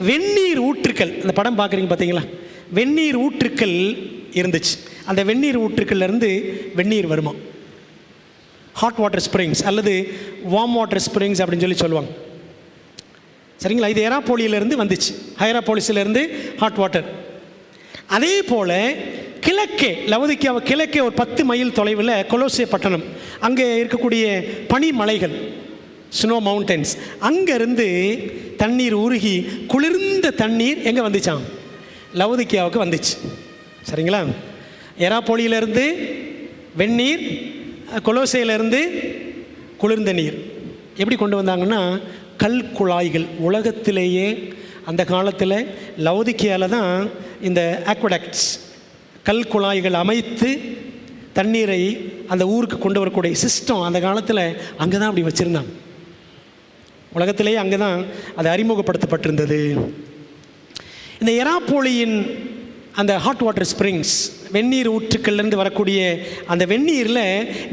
வெந்நீர் ஊற்றுக்கள், அந்த படம் பார்க்குறீங்க பார்த்தீங்களா, வெந்நீர் ஊற்றுக்கள் இருந்துச்சு. அந்த வெந்நீர் ஊற்றுக்கள்லேருந்து வெந்நீர் வருமா, ஹாட் வாட்டர் ஸ்ப்ரிங்ஸ் அல்லது வார்ம் வாட்டர் ஸ்ப்ரிங்ஸ் அப்படின்னு சொல்லுவாங்க. சரிங்களா? இது எராப்போலியிலேருந்து வந்துச்சு, ஹைராப்போலிஸிலேருந்து ஹாட் வாட்டர். அதே போல் கிழக்கே, லவோதிக்கியாவை கிழக்கே ஒரு 10 மைல் தொலைவில் கொலோசே பட்டணம், அங்கே இருக்கக்கூடிய பனிமலைகள், ஸ்னோ மவுண்டன்ஸ், அங்கேருந்து தண்ணீர் உருகி குளிர்ந்த தண்ணீர் எங்கே வந்துச்சான், லவோதிக்கியாவுக்கு வந்துச்சு. சரிங்களா? எராப்போலியிலேருந்து வெந்நீர், கொலோசையிலேருந்து குளிர்ந்த நீர். எப்படி கொண்டு வந்தாங்கன்னா கல் குழாய்கள். உலகத்திலேயே அந்த காலத்தில் லவோதிக்கியாவில் தான் இந்த ஆக்வடாக்ட்ஸ், கல் குழாய்கள் அமைத்து தண்ணீரை அந்த ஊருக்கு கொண்டு வரக்கூடிய சிஸ்டம் அந்த காலத்தில் அங்கே தான் அப்படி வச்சுருந்தாங்க. உலகத்திலேயே அங்கே தான் அது அறிமுகப்படுத்தப்பட்டிருந்தது. இந்த எராப்போலியின் அந்த ஹாட் வாட்டர் ஸ்ப்ரிங்ஸ், வெந்நீர் ஊற்றுக்கள்லேருந்து வரக்கூடிய அந்த வெந்நீரில்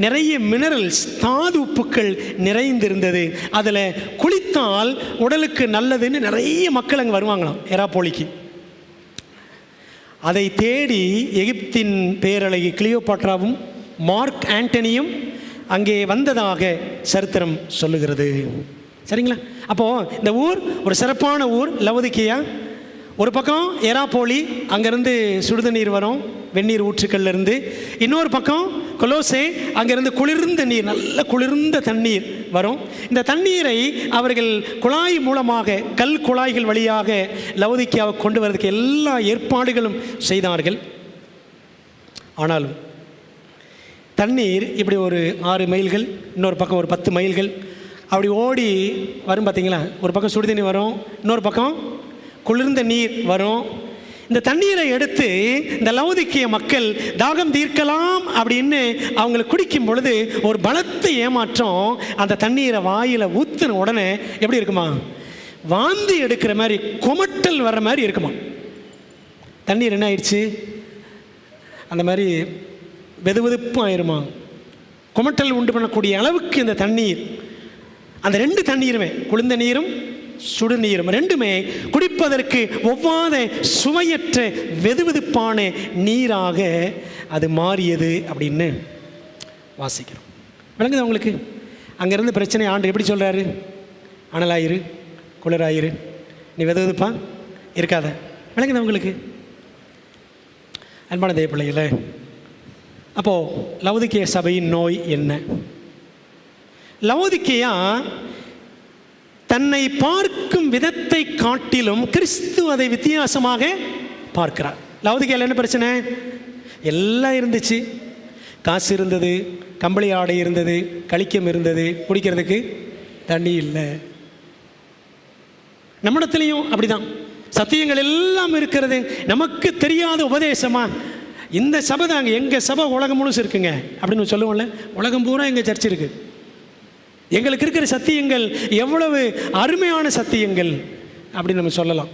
நிறைய மினரல்ஸ், தாது உப்புக்கள் நிறைந்திருந்தது. அதில் குளித்தால் உடலுக்கு நல்லதுன்னு நிறைய மக்கள் அங்கே வருவாங்களாம் எராப்போலிக்கு. அதை தேடி எகிப்தின் பேரழகி கிளியோபாட்ராவும் மார்க் ஆண்டனியும் அங்கே வந்ததாக சரித்திரம் சொல்லுகிறது. சரிங்களா? அப்போது இந்த ஊர் ஒரு சிறப்பான ஊர் லவோதிக்கியா. ஒரு பக்கம் எராப்போலி, அங்கேருந்து சுடுதண்ணீர் வரும் வெந்நீர் ஊற்றுக்கள்லேருந்து. இன்னொரு பக்கம் கொலோசே, அங்கேருந்து குளிர்ந்த நீர், நல்ல குளிர்ந்த தண்ணீர் வரும். இந்த தண்ணீரை அவர்கள் குழாய் மூலமாக, கல் குழாய்கள் வழியாக லவோதிக்கியாவை கொண்டு வரதுக்கு எல்லா ஏற்பாடுகளும் செய்தார்கள். ஆனாலும் தண்ணீர் இப்படி ஒரு 6 மைல்கள், இன்னொரு பக்கம் ஒரு 10 மைல்கள் அப்படி ஓடி வரும் பார்த்தீங்களா. ஒரு பக்கம் சுடுதண்ணி வரும், இன்னொரு பக்கம் குளிர்ந்த நீர் வரும். இந்த தண்ணீரை எடுத்து இந்த லவோதிக்கிய மக்கள் தாகம் தீர்க்கலாம் அப்படின்னு அவங்களுக்கு குடிக்கும் பொழுது ஒரு பலத்த ஏமாற்றம். அந்த தண்ணீரை வாயில் ஊற்றின உடனே எப்படி இருக்குமா, வாந்தி எடுக்கிற மாதிரி, கொமட்டல் வர்ற மாதிரி இருக்குமா. தண்ணீர் என்ன ஆயிடுச்சு, அந்த மாதிரி வெதுவெதுப்பும் ஆயிருமா, கொமட்டல் உண்டு பண்ணக்கூடிய அளவுக்கு இந்த தண்ணீர், அந்த 2 தண்ணீருமே, குளிர்ந்த நீரும் சுடுநீரும் ரெண்டுமே குடிப்பதற்கு ஒவ்வாத சுவையற்ற வெதுவெதுப்பான நீராக அது மாறியது அப்படின்னு வாசிக்கிறோம். விளங்குது உங்களுக்கு? அங்கேருந்து பிரச்சனை ஆண்டு எப்படி சொல்கிறாரு, அனலாயிரு, குளிராயிரு, நீ வெதுவெதுப்பா இருக்காத. விளங்குது உங்களுக்கு? அன்பான தேவ பிள்ளைகளே, அப்போது லவோதிக்கிய சபையின் நோய் என்ன? லவோதிக்கியா தன்னை பார்க்கும் விதத்தை காட்டிலும் கிறிஸ்து அதை வித்தியாசமாக பார்க்கிறார். லவோதிக்கியாவில் என்ன பிரச்சனை? எல்லாம் இருந்துச்சு, காசு இருந்தது, கம்பளி ஆடை இருந்தது, கழிக்கம் இருந்தது, குடிக்கிறதுக்கு தண்ணி இல்லை. நம்மிடத்துலையும் அப்படிதான் சத்தியங்கள் எல்லாம் இருக்கிறது, நமக்கு தெரியாத உபதேசமா இந்த சபை தாங்க, எங்கள் சபை உலகம் முழுசு இருக்குங்க அப்படின்னு சொல்லுவோம்ல. உலகம் பூரா எங்கள் சர்ச் இருக்குது, எங்களுக்கு இருக்கிற சத்தியங்கள் எவ்வளவு அருமையான சத்தியங்கள் அப்படின்னு நம்ம சொல்லலாம்.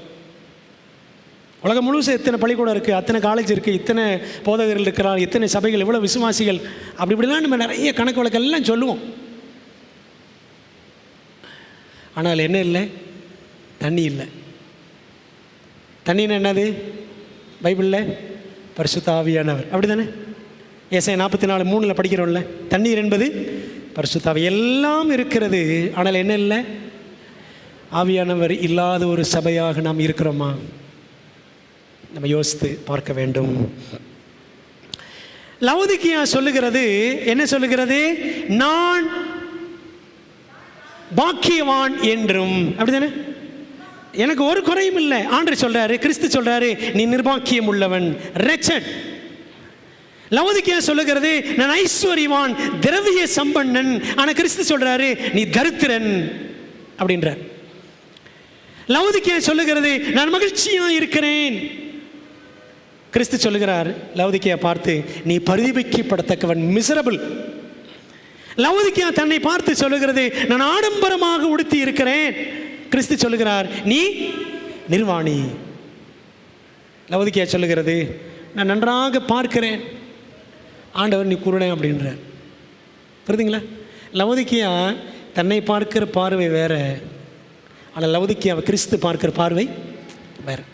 உலகம் முழுசு எத்தனை பள்ளிக்கூடம் இருக்குது, அத்தனை காலேஜ் இருக்குது, இத்தனை போதகர்கள் இருக்கிறார், இத்தனை சபைகள், எவ்வளோ விசுவாசிகள், அப்படி இப்படிலாம் நம்ம நிறைய கணக்கு வழக்கெல்லாம் சொல்லுவோம். ஆனால் என்ன இல்லை, தண்ணி இல்லை. தண்ணின்னு என்னது? பைபிளில் பரிசுத்த ஆவியானவர், அப்படி தானே? ஏசாயா 44:3 படிக்கிறோம்ல, தண்ணீர் என்பது பரிசுத்த ஆவி. எல்லாம் இருக்கிறது, ஆனால் என்ன இல்லை? ஆவியானவர் இல்லாத ஒரு சபையாக நாம் இருக்கிறோமா? நம்ம யோசித்து பார்க்க வேண்டும். லவோதிக்கியா சொல்லுகிறது, என்ன சொல்லுகிறது? நான் பாக்கியவான் என்றும், அப்படிதானே? எனக்கு ஒரு குறையும் இல்லை. ஆண்டவர் சொல்றாரு, கிறிஸ்து சொல்றாரு, நீ நிர்பாக்கியம் உள்ளவன், ரெச்சட். லவோதிக்கியா சொல்லுகிறது, நான் ஐஸ்வர்யவான், திரவிய சம்பன்னன். ஆனால் கிறிஸ்து சொல்றாரு, நீ தரித்திரன் அப்படின்றார். லவோதிக்கியா சொல்லுகிறது, நான் மகிழ்ச்சியா இருக்கிறேன். கிறிஸ்து சொல்லுகிறார் லவோதிக்கியா பார்த்து, நீ பரிதபிக்கப்படத்தக்கவன், மிசரபிள். லவோதிக்கியா தன்னை பார்த்து சொல்லுகிறது, நான் ஆடம்பரமாக உடுத்தி இருக்கிறேன். கிறிஸ்து சொல்லுகிறார், நீ நிர்வாணி. லவோதிக்கியா சொல்லுகிறது, நான் நன்றாக பார்க்கிறேன். ஆண்டவர் நீ குருடை அப்படின்றார். புரியுதுங்களா? லவோதிக்கியா தன்னை பார்க்கிற பார்வை வேறு, ஆனால் லவோதிக்கியாவை கிறிஸ்து பார்க்கிற பார்வை வேறு.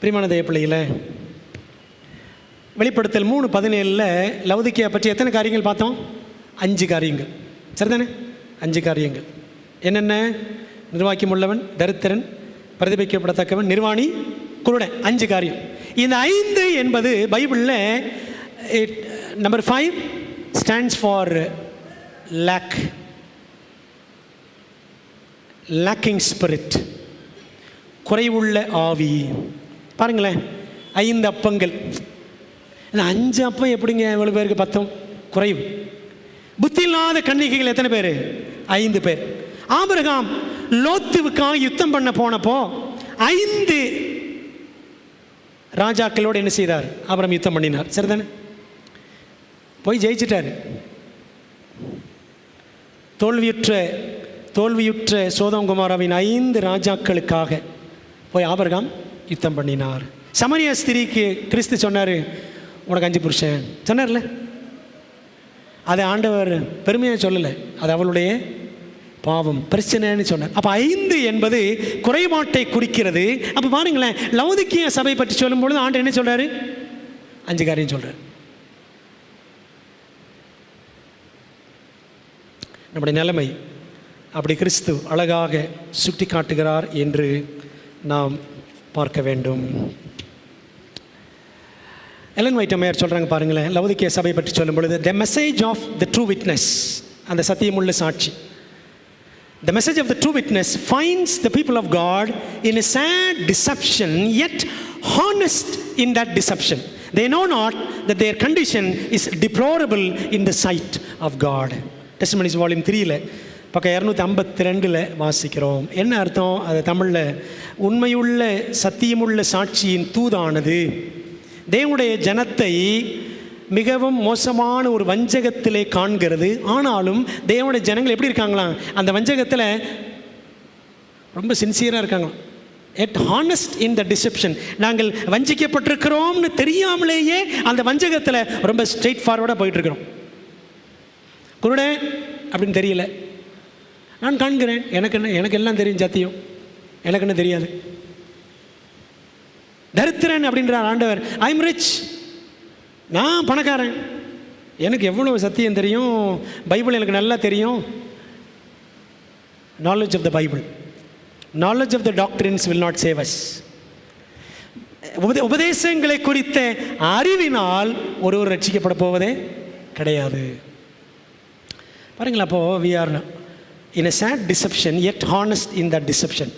பிரியமான தேவ பிள்ளைகளே, வெளிப்படுத்தல் 3:17 லவோதிக்கியா பற்றி எத்தனை காரியங்கள் பார்த்தோம்? 5 காரியங்கள். சரிதானே? 5 காரியங்கள். என்னென்ன? நிர்வாக்கியம் உள்ளவன், தரித்திரன், பிரதிபலிக்கப்படத்தக்கவன், நிர்வாணி, குருடன். 5 காரியம். இந்த 5 என்பது பைபிளில் number 5 stands for lacking spirit, குறைவுள்ள ஆவி. பாருங்களேன், 5 அப்பங்கள். இந்த 5 அப்பம் எப்படிங்க எவ்வளோ பேருக்கு பத்தும்? குறைவு. புத்தி இல்லாத கன்னிகைகள் எத்தனை பேர்? 5 பேர். ஆபிரகாம் லோத்துவுக்காக யுத்தம் பண்ண போனப்போ 5 ராஜாக்களோடு என்ன செய்தார்? ஆபிரகாம் யுத்தம் பண்ணினார். சரிதானே? போய் ஜெயிச்சிட்டார். தோல்வியுற்ற சோதோம் குமாராவின் 5 ராஜாக்களுக்காக போய் ஆபிரகாம் யுத்தம் பண்ணினார். சமரியா ஸ்திரீக்கு கிறிஸ்து சொன்னார், உனக்கு 5 புருஷன் சொன்னார்ல. அதை ஆண்டவர் பெருமையாக சொல்லலை, அது அவளுடைய பாவம், பிரச்சனைன்னு சொன்னார். அப்போ 5 என்பது குறைபாட்டை குறிக்கிறது. அப்போ பாருங்களேன், லவோதிக்கியா சபை பற்றி சொல்லும் பொழுது ஆண்டவர் என்ன சொல்கிறாரு? 5 காரியம் சொல்கிறார். நம்முடைய நிலைமை அப்படி கிறிஸ்து அழகாக சுட்டி காட்டுகிறார் என்று நாம் பார்க்க வேண்டும். எலன் ஒயிட் அம்மையார் சொல்கிறாங்க பாருங்களேன், லவோதிக்கியா சபை பற்றி சொல்லும் பொழுது, the message of the true witness, அந்த சத்தியமுள்ள சாட்சி, the message of the true witness finds the people of God in a sad deception, yet honest in that deception. They know not that their condition is deplorable in the sight of God. Testimonies volume 3 பக்கம் 252 வாசிக்கிறோம். என்ன அர்த்தம்? அது தமிழில், உண்மையுள்ள சத்தியமுள்ள சாட்சியின் தூதானது தேவனுடைய ஜனத்தை மிகவும் மோசமான ஒரு வஞ்சகத்திலே காண்கிறது. ஆனாலும் தேவனுடைய ஜனங்கள் எப்படி இருக்காங்களாம்? அந்த வஞ்சகத்தில் ரொம்ப சின்சியராக இருக்காங்களாம். எட் ஹானஸ்ட் இன் த டிசெப்ஷன். நாங்கள் வஞ்சிக்கப்பட்டிருக்கிறோம்னு தெரியாமலேயே அந்த வஞ்சகத்தில் ரொம்ப ஸ்ட்ரெயிட் ஃபார்வர்டாக போயிட்டுருக்கிறோம். குருடே அப்படின்னு தெரியல, நான் காண்கிறேன், எனக்கு எல்லாம் தெரியும், சத்தியம் எனக்கு என்ன தெரியாது. தரித்திரன் அப்படின்றார் ஆண்டவர், ஐ எம் ரிச், நான் பணக்காரன், எனக்கு எவ்வளோ சத்தியம் தெரியும், பைபிள் எனக்கு நல்லா தெரியும். Knowledge of the Bible, knowledge of the doctrines will not save us. உபதேசங்களை குறித்த அறிவினால் ஒருவர் ரட்சிக்கப்பட போவதே கிடையாது. பாருங்களா, அப்போது we are in a sad deception yet honest in that deception.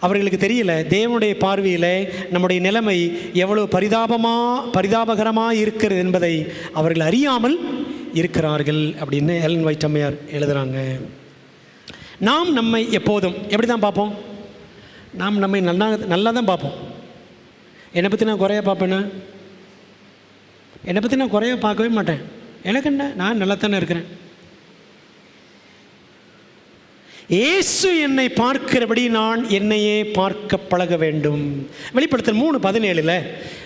அவர்களுக்கு தெரியல தேவனுடைய பார்வையில் நம்முடைய நிலைமை எவ்வளோ பரிதாபகரமாக இருக்கிறது என்பதை அவர்கள் அறியாமல் இருக்கிறார்கள் அப்படின்னு எலன் ஒயிட் அம்மையார் எழுதுகிறாங்க. நாம் நம்மை எப்போதும் எப்படி தான் பார்ப்போம்? நாம் நம்மை நல்லா தான் பார்ப்போம். என்னை பற்றி நான் குறைய பார்ப்பேன்னா? என்னை பற்றி நான் குறைய பார்க்கவே மாட்டேன். எனக்கு என்ன, நான் நல்லா தானே இருக்கிறேன். இயேசு என்னை பார்க்கிறபடி நான் என்னையே பார்க்க பழக வேண்டும். வெளிப்படுத்தல் 3:17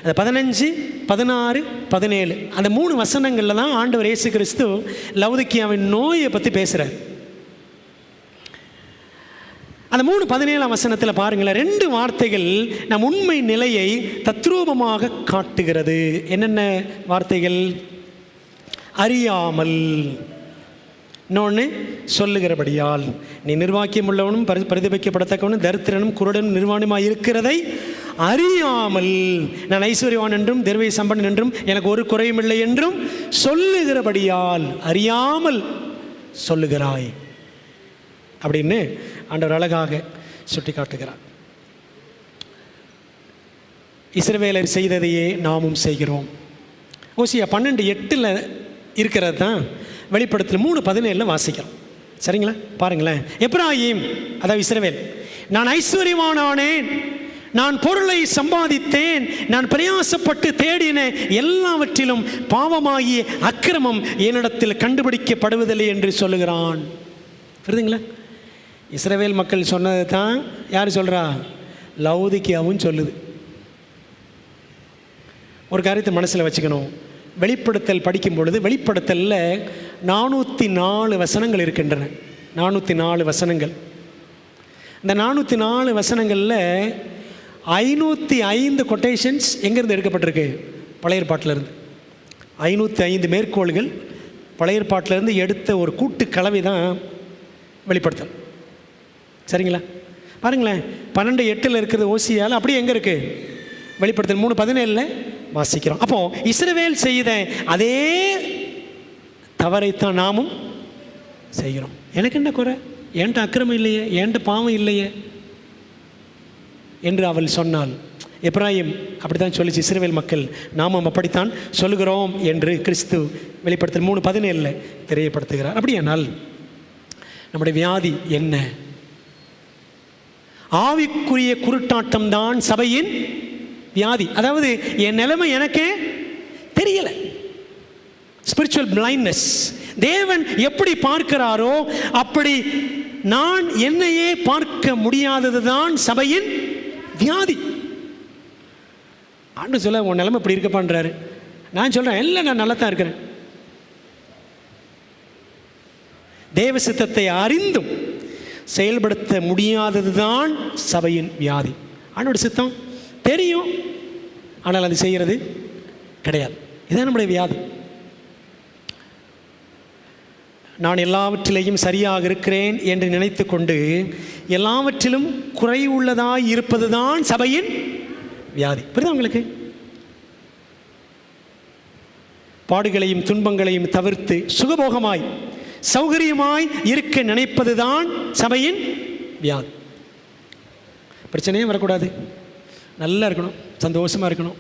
அது 15, 16, 17 அந்த 3 வசனங்களில் தான் ஆண்டவர் இயேசு கிறிஸ்து லவோதிக்கியாவின் நோயை பற்றி பேசுகிறார். அந்த 3:17 வசனத்தில் பாருங்களேன், 2 வார்த்தைகள் நம் உண்மை நிலையை தத்ரூபமாக காட்டுகிறது. என்னென்ன வார்த்தைகள்? அறியாமல், இன்னொன்று சொல்லுகிறபடியால். நீ நிர்வாக்கியம் உள்ளவனும் பிரதிபலிக்கப்படத்தக்கவனும் தரித்திரனும் குருடனும் நிர்வாணமாக இருக்கிறதை அறியாமல், நான் ஐஸ்வர்யவான் என்றும் தெர்வை சம்பன் என்றும் எனக்கு ஒரு குறையும் இல்லை என்றும் சொல்லுகிறபடியால், அறியாமல் சொல்லுகிறாய் அப்படின்னு ஆண்டவர் அழகாக சுட்டி காட்டுகிறார். இஸ்ரவேலர் செய்ததையே நாமும் செய்கிறோம். ஓசியா 12:8 இருக்கிறது தான் வெளிப்படுத்தல் 3:17 வாசிக்கிறோம். சரிங்களா? பாருங்களேன், எப்ராஹிம் அதாவது இஸ்ரவேல், நான் ஐஸ்வர்யவானானேன், நான் பொருளை சம்பாதித்தேன், நான் பிரயாசப்பட்டு தேடின எல்லாவற்றிலும் பாவமாகிய அக்கிரமம் என்னிடத்தில் கண்டுபிடிக்கப்படுவதில்லை என்று சொல்லுகிறான். புரியுதுங்களா? இஸ்ரவேல் மக்கள் சொன்னது தான் யார் சொல்கிறா? லவோதிக்கியாவும் சொல்லுது. ஒரு காரியத்தை மனசில் வச்சுக்கணும், வெளிப்படுத்தல் படிக்கும் பொழுது வெளிப்படுத்தலில் 404 வசனங்கள் இருக்கின்றன. 404 வசனங்கள். இந்த 404 வசனங்களில் 505 கொட்டேஷன்ஸ் எங்கேருந்து எடுக்கப்பட்டிருக்கு? பழைய ஏற்பாட்டிலேருந்து. 505 மேற்கோள்கள் பழைய ஏற்பாட்டிலேருந்து எடுத்த ஒரு கூட்டு கலவை தான் வெளிப்படுத்தல். சரிங்களா? பாருங்களேன், 12:8 இருக்கிறது ஓசியால், அப்படியே எங்கே இருக்குது? வெளிப்படுத்தல் 3:17 வாசிக்கிறோம். அப்போது இஸ்ரவேல் செய்த அதே தவறைத்தான் நாமும் செய்கிறோம். எனக்கு என்ன குறை? என்கிட்ட அக்கிரமம் இல்லையே, என்கிட்ட பாவம் இல்லையே என்று அவள் சொன்னாள். எப்ராயிம் அப்படித்தான் சொல்லிச்சு, இஸ்ரவேல் மக்கள் நாமும் அப்படித்தான் சொல்லுகிறோம் என்று கிறிஸ்து வெளிப்படுத்தல் 3:17 தெரியப்படுத்துகிறார். அப்படியானால் நம்முடைய வியாதி என்ன? ஆவிக்குரிய குருட்டாட்டம் தான் சபையின் வியாதி. அதாவது என் நிலைமை எனக்கே தெரியலை. Spiritual blindness. தேவன் எப்படி பார்க்கிறாரோ அப்படி நான் என்னையே பார்க்க முடியாதது தான் சபையின் வியாதி. ஆண்டு சொல்ல, உன் நிலைமை இப்படி இருக்கப்பான்றாரு. நான் சொல்கிறேன், இல்லை, நான் நல்லா தான் இருக்கிறேன். தேவ சித்தத்தை அறிந்தும் செயல்படுத்த முடியாதது தான் சபையின் வியாதி. ஆண்டோட சித்தம் தெரியும், ஆனால் அது செய்கிறது கிடையாது. இதுதான் நம்முடைய வியாதி. நான் எல்லாவற்றிலேயும் சரியாக இருக்கிறேன் என்று நினைத்து கொண்டு எல்லாவற்றிலும் குறை உள்ளதாய் இருப்பது தான் சபையின் வியாதி. புரியுதா உங்களுக்கு? பாடுகளையும் துன்பங்களையும் தவிர்த்து சுகபோகமாய் சௌகரியமாய் இருக்க நினைப்பது தான் சபையின் வியாதி. பிரச்சனையும் வரக்கூடாது, நல்லா இருக்கணும், சந்தோஷமாக இருக்கணும்,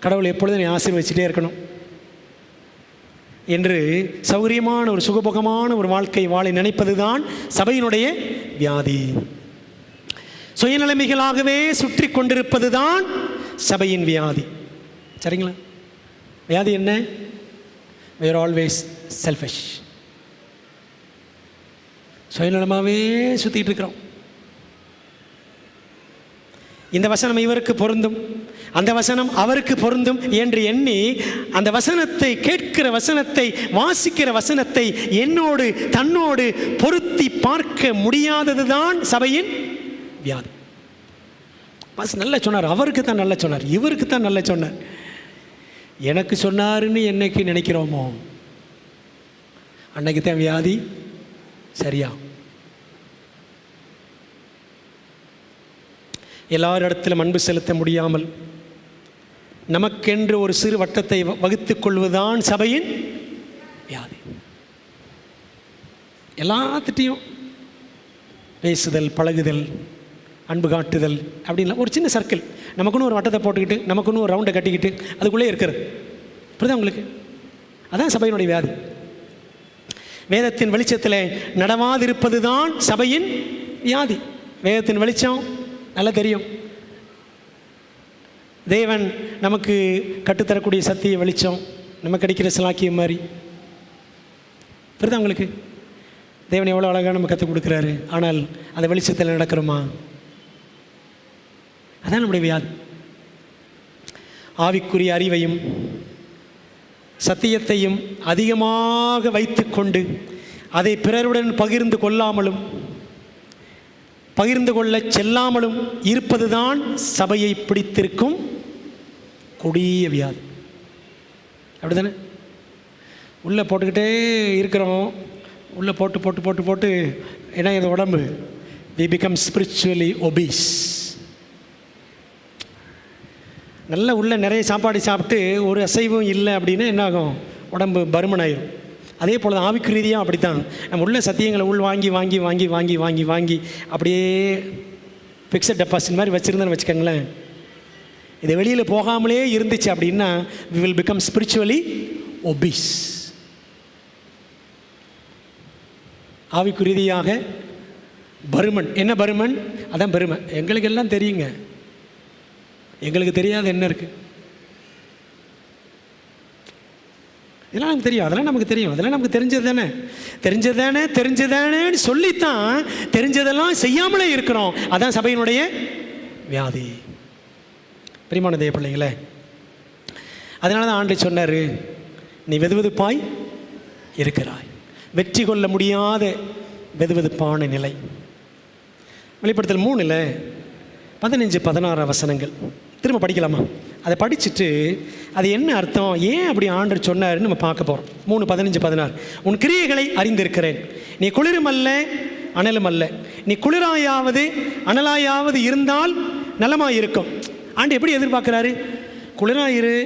கடவுள் எப்பொழுதும் நீ ஆசீர்வதிச்சுட்டே இருக்கணும் என்று சௌகரியமான ஒரு சுகபோகமான ஒரு வாழ்க்கை வாழ நினைப்பது தான் சபையினுடைய வியாதி. சுயநிலைமைகளாகவே சுற்றி கொண்டிருப்பது தான் சபையின் வியாதி. சரிங்களா? வியாதி என்ன? we are always selfish. சுயநலமாகவே சுற்றிட்டு இருக்கிறோம். இந்த வசனம் இவருக்கு பொருந்தும், அந்த வசனம் அவருக்கு பொருந்தும் என்று எண்ணி அந்த வசனத்தை, கேட்கிற வசனத்தை, வாசிக்கிற வசனத்தை என்னோடு தன்னோடு பொருத்தி பார்க்க முடியாதது தான் சபையின் வியாதி. பாஸ் நல்லா சொன்னார், அவருக்கு தான் நல்லா சொன்னார், இவருக்கு தான் நல்லா சொன்னார். எனக்கு சொன்னாருன்னு என்னைக்கு நினைக்கிறோமோ அன்னைக்கு தான் வியாதி சரியா. எல்லாரிடத்திலும் அன்பு செலுத்த முடியாமல் நமக்கென்று ஒரு சிறு வட்டத்தை வகுத்துக் கொள்வதுதான் சபையின் வியாதி. எல்லாத்திட்டையும் பேசுதல், பழகுதல், அன்பு காட்டுதல் அப்படின்லாம் ஒரு சின்ன சர்க்கிள், நமக்குன்னு ஒரு வட்டத்தை போட்டுக்கிட்டு, நமக்குன்னு ஒரு ரவுண்டை கட்டிக்கிட்டு அதுக்குள்ளே இருக்கிறது. புரியுதா உங்களுக்கு? அதான் சபையினுடைய வியாதி. வேதத்தின் வெளிச்சத்தில் நடவாதிருப்பது தான் சபையின் வியாதி. வேதத்தின் வெளிச்சம் நல்லா தெரியும். தேவன் நமக்கு கட்டுத்தரக்கூடிய சத்திய வெளிச்சம், நமக்கு கிடைக்கிற சிலாக்கியம் மாதிரி. புரியுதா உங்களுக்கு? தேவன் எவ்வளோ அழகாக நம்ம கற்றுக் கொடுக்குறாரு. ஆனால் அந்த வெளிச்சத்தில் நடக்கிறோமா? அதான் நம்முடைய வியாதி. ஆவிக்குரிய அறிவையும் சத்தியத்தையும் அதிகமாக வைத்து கொண்டு அதை பிறருடன் பகிர்ந்து கொள்ளாமலும் பகிர்ந்து கொள்ள செல்லாமலும் இருப்பது தான் சபையை பிடித்திருக்கும் கொடிய வியாதி. அப்படி தானே? உள்ளே போட்டுக்கிட்டே இருக்கிறோம். உள்ளே போட்டு போட்டு போட்டு போட்டு ஏன்னா இந்த உடம்பு we become spiritually obese. நல்லா உள்ள நிறைய சாப்பாடு சாப்பிட்டு ஒரு அசைவும் இல்லை அப்படின்னா என்ன ஆகும்? உடம்பு பருமன் ஆயிரும். அதே போல் தான் ஆவிக்கு ரீதியாக அப்படி தான். நம்ம உள்ள சத்தியங்களை உள் வாங்கி வாங்கி வாங்கி வாங்கி வாங்கி வாங்கி அப்படியே ஃபிக்ஸட் டெபாசிட் மாதிரி வச்சுருந்தேன்னு வச்சுக்கோங்களேன். இது வெளியில் போகாமலே இருந்துச்சு அப்படின்னா we will become spiritually obese. ஆவிக்கு ரீதியாக பருமன். என்ன பருமன்? அதான் பெருமை. எங்களுக்கு எல்லாம் தெரியுங்க, எங்களுக்கு தெரியாது என்ன இருக்குது? இதெல்லாம் நமக்கு தெரியும், அதெல்லாம் நமக்கு தெரியும், அதெல்லாம் நமக்கு தெரிஞ்சது தானே, தெரிஞ்சதானேன்னு சொல்லித்தான் தெரிஞ்சதெல்லாம் செய்யாமலே இருக்கிறோம். அதான் சபையினுடைய வியாதி. பிரியமான தேவ பிள்ளைகளே, அதனால தான் ஆண்டு சொன்னார், நீ வெதுவெதுப்பாய் இருக்கிறாய். வெற்றி கொள்ள முடியாத வெதுவெதுப்பான நிலை. வெளிப்படுத்தல் 3 15-16 வசனங்கள் திரும்ப படிக்கலாமா? அதை படிச்சுட்டு அது என்ன அர்த்தம், ஏன் அப்படி ஆண்டவர் சொன்னார்னு நம்ம பார்க்க போகிறோம். 3:15-16. உன் கிரியைகளை அறிந்திருக்கிறேன், நீ குளிரும் அல்ல அனலும் அல்ல. நீ குளிராயாவது அனலாயாவது இருந்தால் நலமாக இருக்கும். ஆண்டு எப்படி எதிர்பார்க்குறாரு? குளிராயிரு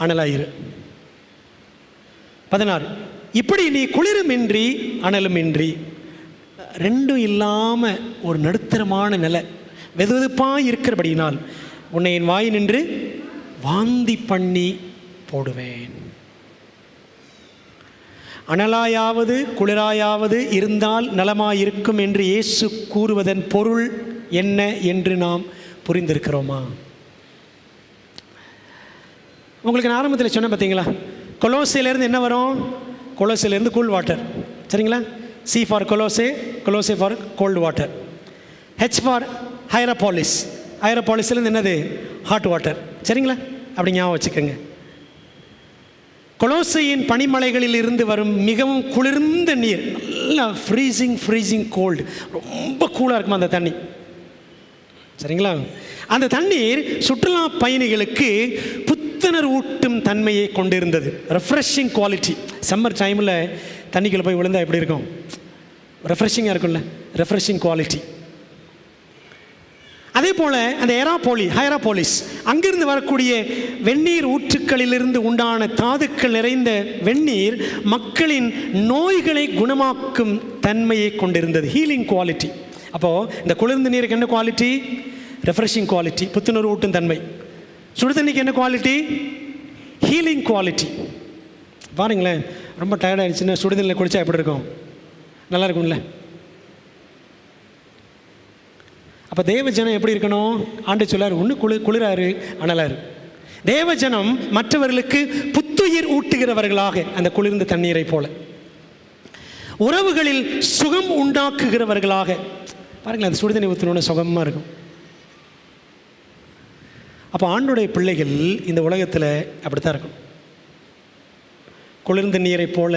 அனலாயிரு. 16. இப்படி நீ குளிருமின்றி அனலுமின்றி, ரெண்டும் இல்லாமல் ஒரு நடுத்தரமான நிலை, வெதுவெதுப்பாக இருக்கிறபடியினால் உன்னை என் வாய் நின்று வாந்தி பண்ணி போடுவேன். அனலாயாவது குளிராயாவது இருந்தால் நலமாயிருக்கும் என்று இயேசு கூறுவதன் பொருள் என்ன என்று நாம் புரிந்திருக்கிறோமா? உங்களுக்கு நான் ஆரம்பத்தில் சொன்னேன் பார்த்தீங்களா, கொலோசையிலேருந்து என்ன வரும்? கொலோசையிலேருந்து கூல் வாட்டர், சரிங்களா? C for Colossae, Colossae for cold water. H for Hierapolis, ஹைரபாலிஸ்லேருந்து என்னது? ஹாட் வாட்டர், சரிங்களா? அப்படி ஞாபகம் வச்சுக்கோங்க. கொலோசையின் பனிமலைகளில் இருந்து வரும் மிகவும் குளிர்ந்த நீர், நல்லா ஃப்ரீசிங் கோல்டு, ரொம்ப கூலாக இருக்குமா அந்த தண்ணி, சரிங்களா? அந்த தண்ணீர் சுற்றுலா பயணிகளுக்கு புத்துணர் ஊட்டும் தன்மையை கொண்டிருந்தது. Refreshing quality. சம்மர் டைமில் தண்ணிக்குள்ளே போய் விழுந்தால் எப்படி இருக்கும்? ரெஃப்ரெஷிங்காக இருக்கும்ல, ரெஃப்ரெஷிங் குவாலிட்டி. அதே போல் அந்த ஹைராபோலிஸ், அங்கிருந்து வரக்கூடிய வெந்நீர் ஊற்றுக்களிலிருந்து உண்டான தாதுக்கள் நிறைந்த வெந்நீர் மக்களின் நோய்களை குணமாக்கும் தன்மையை கொண்டிருந்தது. Healing quality. அப்போது இந்த குளிர்ந்த நீருக்கு என்ன குவாலிட்டி? ரெஃப்ரெஷிங் குவாலிட்டி, புத்துணர்வு ஊட்டும் தன்மை. சுடுதண்ணிக்கு என்ன குவாலிட்டி? Healing quality. பாருங்களேன், ரொம்ப டயர்டாகிடுச்சுன்னா சுடுதண்ணியில் குளித்தா எப்படி இருக்கும்? நல்லா இருக்கும்ல. அப்போ தேவஜனம் எப்படி இருக்கணும்? ஆண்டு சொல்லார், ஒன்று குளிராரு அனலாரு. தேவஜனம் மற்றவர்களுக்கு புத்துயிர் ஊட்டுகிறவர்களாக, அந்த குளிர்ந்த தண்ணீரை போல, உறவுகளில் சுகம் உண்டாக்குகிறவர்களாக. பாருங்களேன், அந்த சுடுதண்ணி ஊற்றினோட சுகமாக இருக்கும். அப்போ ஆண்டுடைய பிள்ளைகள் இந்த உலகத்தில் அப்படித்தான் இருக்கும். குளிர்ந்த நீரை போல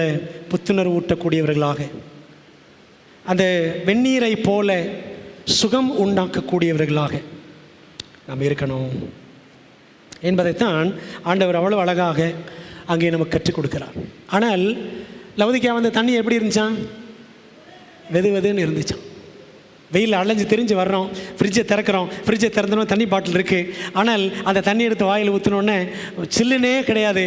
புத்துணர்வு ஊட்டக்கூடியவர்களாக, அந்த வெந்நீரை போல சுகம் உண்டாக்கக்கூடியவர்களாக நாம் இருக்கணும் என்பதைத்தான் ஆண்டவர் அவ்வளவு அழகாக அங்கே நமக்கு கற்றுக் கொடுக்கிறார். ஆனால் லவோதிக்கா வந்த தண்ணி எப்படி இருந்துச்சான்? வெதுன்னு இருந்துச்சான். வெயில் அலைஞ்சு திரிஞ்சு வர்றோம், ஃப்ரிட்ஜை திறந்தோம், தண்ணி பாட்டில் இருக்குது. ஆனால் அந்த தண்ணி எடுத்து வாயில் ஊற்றினோடனே சில்லுனே கிடையாது,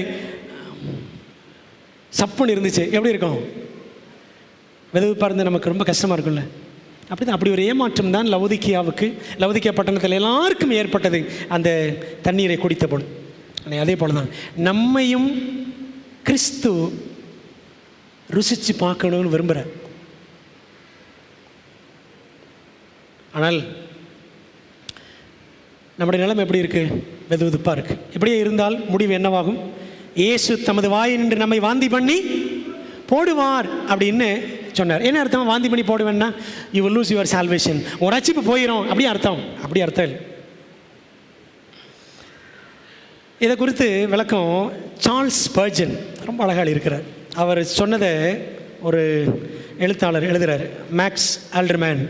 சப்புன்னு இருந்துச்சு. எப்படி இருக்கும்? வெதுப்பாக இருந்து நமக்கு ரொம்ப கஷ்டமாக இருக்கும்ல. அப்படி ஒரு ஏமாற்றம் தான் லவோதிக்கா பட்டணத்தில் எல்லாருக்கும் ஏற்பட்டது அந்த தண்ணீரை குடித்த பொழுது. அதே போல தான் நம்மையும் கிறிஸ்து ருசித்து பார்க்கணும்னு விரும்புகிறார். ஆனால் நம்முடைய நிலைமை எப்படி இருக்குது? வெதுவெதுப்பாக இருக்குது. இப்படியே இருந்தால் முடிவு என்னவாகும்? இயேசு தமது வாயை நின்று நம்மை வாந்தி பண்ணி போடுவார் அப்படின்னு சொன்னார். என்ன அர்த்தம்? வாந்தி பண்ணி போடுவேன்னா you will lose your salvation, ஒரு ரட்சிப்பு போயிடும், அப்படி அர்த்தம் இல்லை. இதை குறித்து விளக்கம் சார்ல்ஸ் ஸ்பர்ஜன் ரொம்ப அழகாக இருக்கிறார். அவர் சொன்னதை ஒரு எழுத்தாளர் எழுதுகிறார், மேக்ஸ் ஆல்டர்மேன்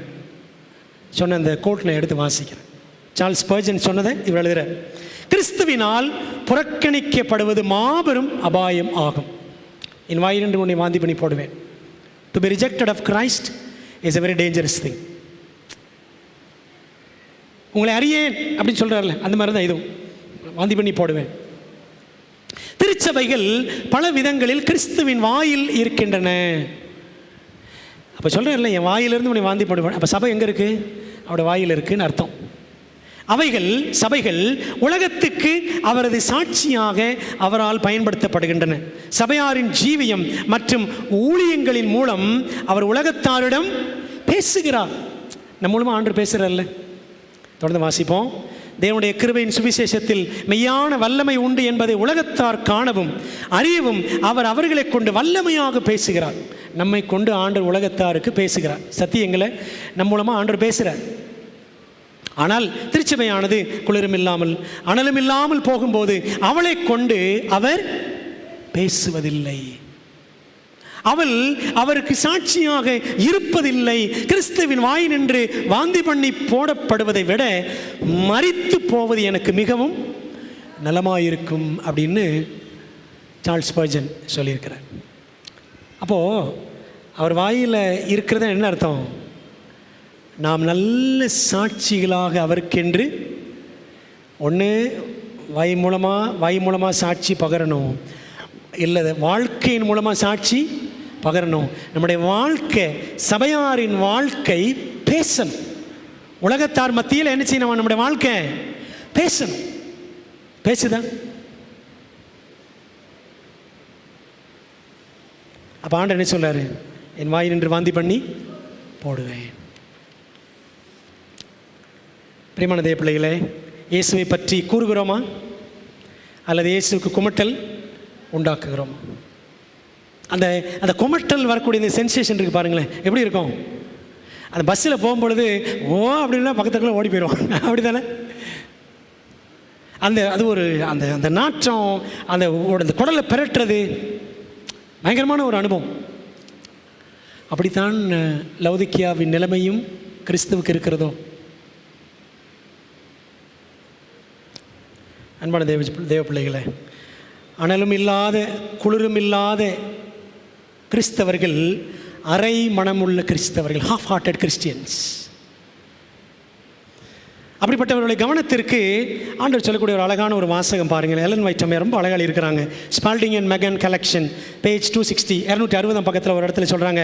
சொன்ன அந்த கோட் நான் எடுத்து வாசிக்கிறேன். சார்ல்ஸ் ஸ்பர்ஜன் சொன்னதை இவர் எழுதுகிறார். கிறிஸ்துவினால் புறக்கணிக்கப்படுவது மாபெரும் அபாயம் ஆகும். என் வாயிலிருந்து உன்னை வாந்தி பண்ணி போடுவேன். To be rejected of Christ is a very dangerous thing. உங்களை அறியேன் அப்படின்னு சொல்கிறார்ல, அந்த மாதிரி தான் இதுவும், வாந்தி பண்ணி போடுவேன். திருச்சபைகள் பல விதங்களில் கிறிஸ்துவின் வாயில் இருக்கின்றன. அப்போ சொல்கிறார்ல, என் வாயிலிருந்து உன்னை வாந்தி போடுவேன். அப்போ சபை எங்கே இருக்குது? அவரோட வாயில் இருக்குதுன்னு அர்த்தம். சபைகள் உலகத்துக்கு அவரது சாட்சியாக அவரால் பயன்படுத்தப்படுகின்றன. சபையாரின் ஜீவியம் மற்றும் ஊழியங்களின் மூலம் அவர் உலகத்தாரிடம் பேசுகிறார். நம்ம மூலமாக ஆண்டவர் பேசுகிறார்ல. தொடர்ந்து வாசிப்போம். தேவனுடைய கிருபையின் சுவிசேஷத்தில் மெய்யான வல்லமை உண்டு என்பதை உலகத்தார் காணவும் அறியவும் அவர் அவர்களை கொண்டு வல்லமையாக பேசுகிறார். நம்மை கொண்டு ஆண்டவர் உலகத்தாருக்கு பேசுகிறார். சத்தியங்களை நம்ம மூலமாக ஆண்டவர் பேசுகிறார். ஆனால் திருச்சபையானது குளிரும் இல்லாமல் அனலும் இல்லாமல் போகும்போது அவளை கொண்டு அவர் பேசுவதில்லை. அவள் அவருக்கு சாட்சியாக இருப்பதில்லை. கிறிஸ்துவின் வாய் நின்று வாந்தி பண்ணி போடப்படுவதை விட மரித்து போவது எனக்கு மிகவும் நலமாயிருக்கும் அப்படின்னு சார்ல்ஸ் ஸ்பர்ஜன் சொல்லியிருக்கிறார். அப்போது அவர் வாயில் இருக்கிறது என்ன அர்த்தம்? நாம் நல்ல சாட்சிகளாக அவருக்கென்று ஒன்று வாய் மூலமாக சாட்சி பகரணும், இல்லை வாழ்க்கையின் மூலமாக சாட்சி பகரணும். நம்முடைய வாழ்க்கை, சபையாரின் வாழ்க்கை பேசணும். உலகத்தார் மத்தியில் என்ன செய்யணும்? நம்முடைய வாழ்க்கை பேசணும். பேசுதா? அப்போ ஆண்டவர் என்ன சொல்றாரு? என் வாய் நின்று வாந்தி பண்ணி போடுவேன். பிரியமான தேவ பிள்ளைகளே, இயேசுவை பற்றி கூறுகிறோமா அல்லது இயேசுக்கு குமட்டல் உண்டாக்குகிறோமா? அந்த அந்த குமட்டல் வரக்கூடிய இந்த சென்சேஷன் இருக்குது பாருங்களேன், எப்படி இருக்கும்? அந்த பஸ்ஸில் போகும்பொழுது ஓ அப்படின்னா பக்கத்துக்குள்ளே ஓடி போயிடுவான், அப்படி தானே? அது ஒரு அந்த அந்த நாற்றம், அந்த குடலை பிரட்டுறது பயங்கரமான ஒரு அனுபவம். அப்படித்தான் லவுதிக்கியாவின் நிலைமையும் கிறிஸ்துவுக்கு இருக்கிறதோ? அன்பான தேவ பிள்ளைகளே, அனலும் இல்லாத குளிரும் இல்லாத கிறிஸ்தவர்கள் அரை மனமுள்ள கிறிஸ்தவர்கள், ஹாஃப் ஹார்ட்டட் கிறிஸ்டியன்ஸ். அப்படிப்பட்டவர்களுடைய கவனத்திற்கு ஆண்டவர் சொல்லக்கூடிய ஒரு அழகான ஒரு வாசகம் பாருங்கள். எலன் ஒயிட் அம்மையார் ரொம்ப அழகாக இருக்கிறாங்க. Spalding and Megan collection, page 260, 260 பக்கத்தில் ஒரு இடத்துல சொல்கிறாங்க,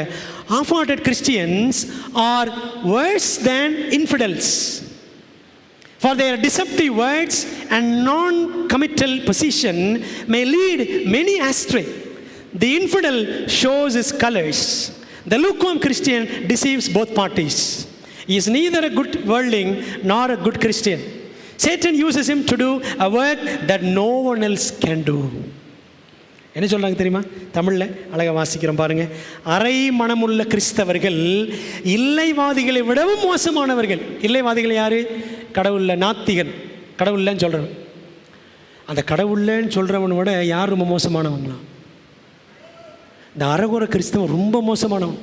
half hearted Christians R worse than infidels. For their deceptive words and non-committal position may lead many astray. The infidel shows his colors. The lukewarm Christian deceives both parties. He is neither a good worldling nor a good Christian. Satan uses him to do a work that no one else can do. என்ன சொல்கிறாங்க தெரியுமா? தமிழில் அழகாக வாசிக்கிறோம் பாருங்கள். அரை மனமுள்ள கிறிஸ்தவர்கள் இல்லைவாதிகளை விடவும் மோசமானவர்கள். இல்லைவாதிகள் யார்? கடவுளில் நாத்திகன், கடவுள்லன்னு சொல்கிறவன். அந்த கடவுள்லன்னு சொல்கிறவனை விட யார் ரொம்ப மோசமானவங்களாம்? இந்த அறகுற கிறிஸ்தவன் ரொம்ப மோசமானவன்.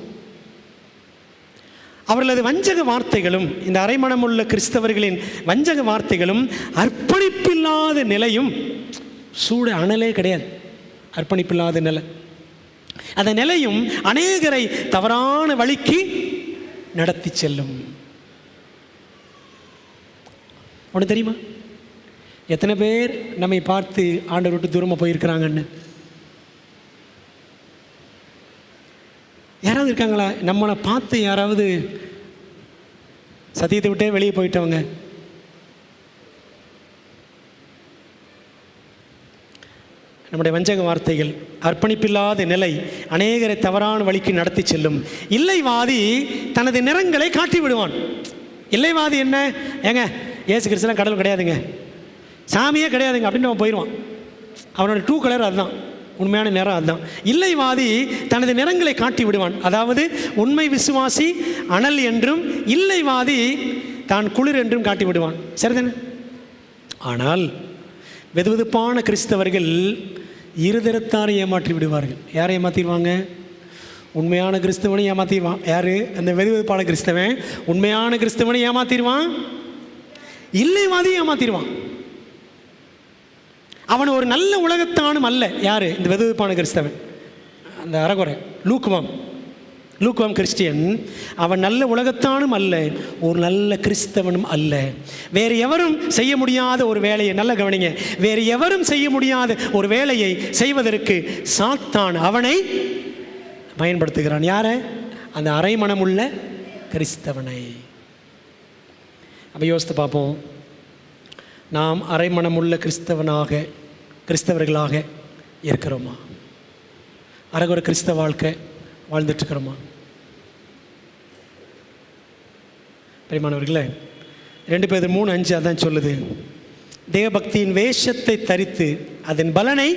அவர்களது வஞ்சக வார்த்தைகளும், இந்த அரைமணமுள்ள கிறிஸ்தவர்களின் வஞ்சக வார்த்தைகளும், அர்ப்பணிப்பில்லாத நிலையும், சூடு அனலே கிடையாது, அர்ப்பணிப்பில்லாத நிலை, அந்த நிலையும் அநேகரை தவறான வழிக்கு நடத்தி செல்லும். ஒன்று தெரியுமா? எத்தனை பேர் நம்மை பார்த்து ஆண்டவர் விட்டு தூரமாக போயிருக்கிறாங்கன்னு? யாராவது இருக்காங்களா நம்மளை பார்த்து யாராவது சத்தியத்தை விட்டே வெளியே போயிட்டவங்க? நம்முடைய வஞ்சக வார்த்தைகள், அர்ப்பணிப்பில்லாத நிலை அநேகரை தவறான வழிக்கு நடத்தி செல்லும். இல்லைவாதி தனது நிறங்களை காட்டி விடுவான். இல்லைவாதி என்ன? ஏங்க இயேசு கிறிஸ்துலாம் கடவுள் கிடையாதுங்க, சாமியே கிடையாதுங்க அப்படின்னு அவன் போயிடுவான். அவனோட ட்ரூ கலர் அதுதான், உண்மையான நிறம் அதுதான். இல்லைவாதி தனது நிறங்களை காட்டி விடுவான். அதாவது உண்மை விசுவாசி அனல் என்றும், இல்லைவாதி தான் குளிர் என்றும் காட்டி விடுவான். சரிதானே? ஆனால் வெதுவெதுப்பான கிறிஸ்தவர்கள் இருதரத்தாரை ஏமாற்றி விடுவார்கள். யாரை ஏமாற்றிடுவாங்க? உண்மையான கிறிஸ்தவனை ஏமாற்றிடுவான். யார்? அந்த வெதுவெதுப்பான கிறிஸ்தவன் உண்மையான கிறிஸ்தவனை ஏமாற்றிடுவான், இல்லைவாதி ஏமாற்றிடுவான். அவன் ஒரு நல்ல உலகத்தானும் அல்ல. யார்? இந்த வெதுவெதுப்பான கிறிஸ்தவன், அந்த அறகுறை லூக்வாம் கிறிஸ்டியன். அவன் நல்ல உலகத்தானும் அல்ல, ஒரு நல்ல கிறிஸ்தவனும் அல்ல. வேறு எவரும் செய்ய முடியாத ஒரு வேலையை, நல்ல கவனிங்க, வேறு எவரும் செய்ய முடியாத ஒரு வேலையை செய்வதற்கு சாத்தான் அவனை பயன்படுத்துகிறான். யாரை? அந்த அரைமனமுள்ள கிறிஸ்தவனை. அப்போ யோசித்து பார்ப்போம், நாம் அரைமனமுள்ள கிறிஸ்தவர்களாக இருக்கிறோமா? அரைகுறை கிறிஸ்தவ வாழ்க்கை வாழ்ந்துட்டுருக்கிறோமா? பிரியமானவர்களே, 2 பேதுரு 3:5 அதான் சொல்லுது, தேவபக்தியின் வேஷத்தை தரித்து அதன் பலனை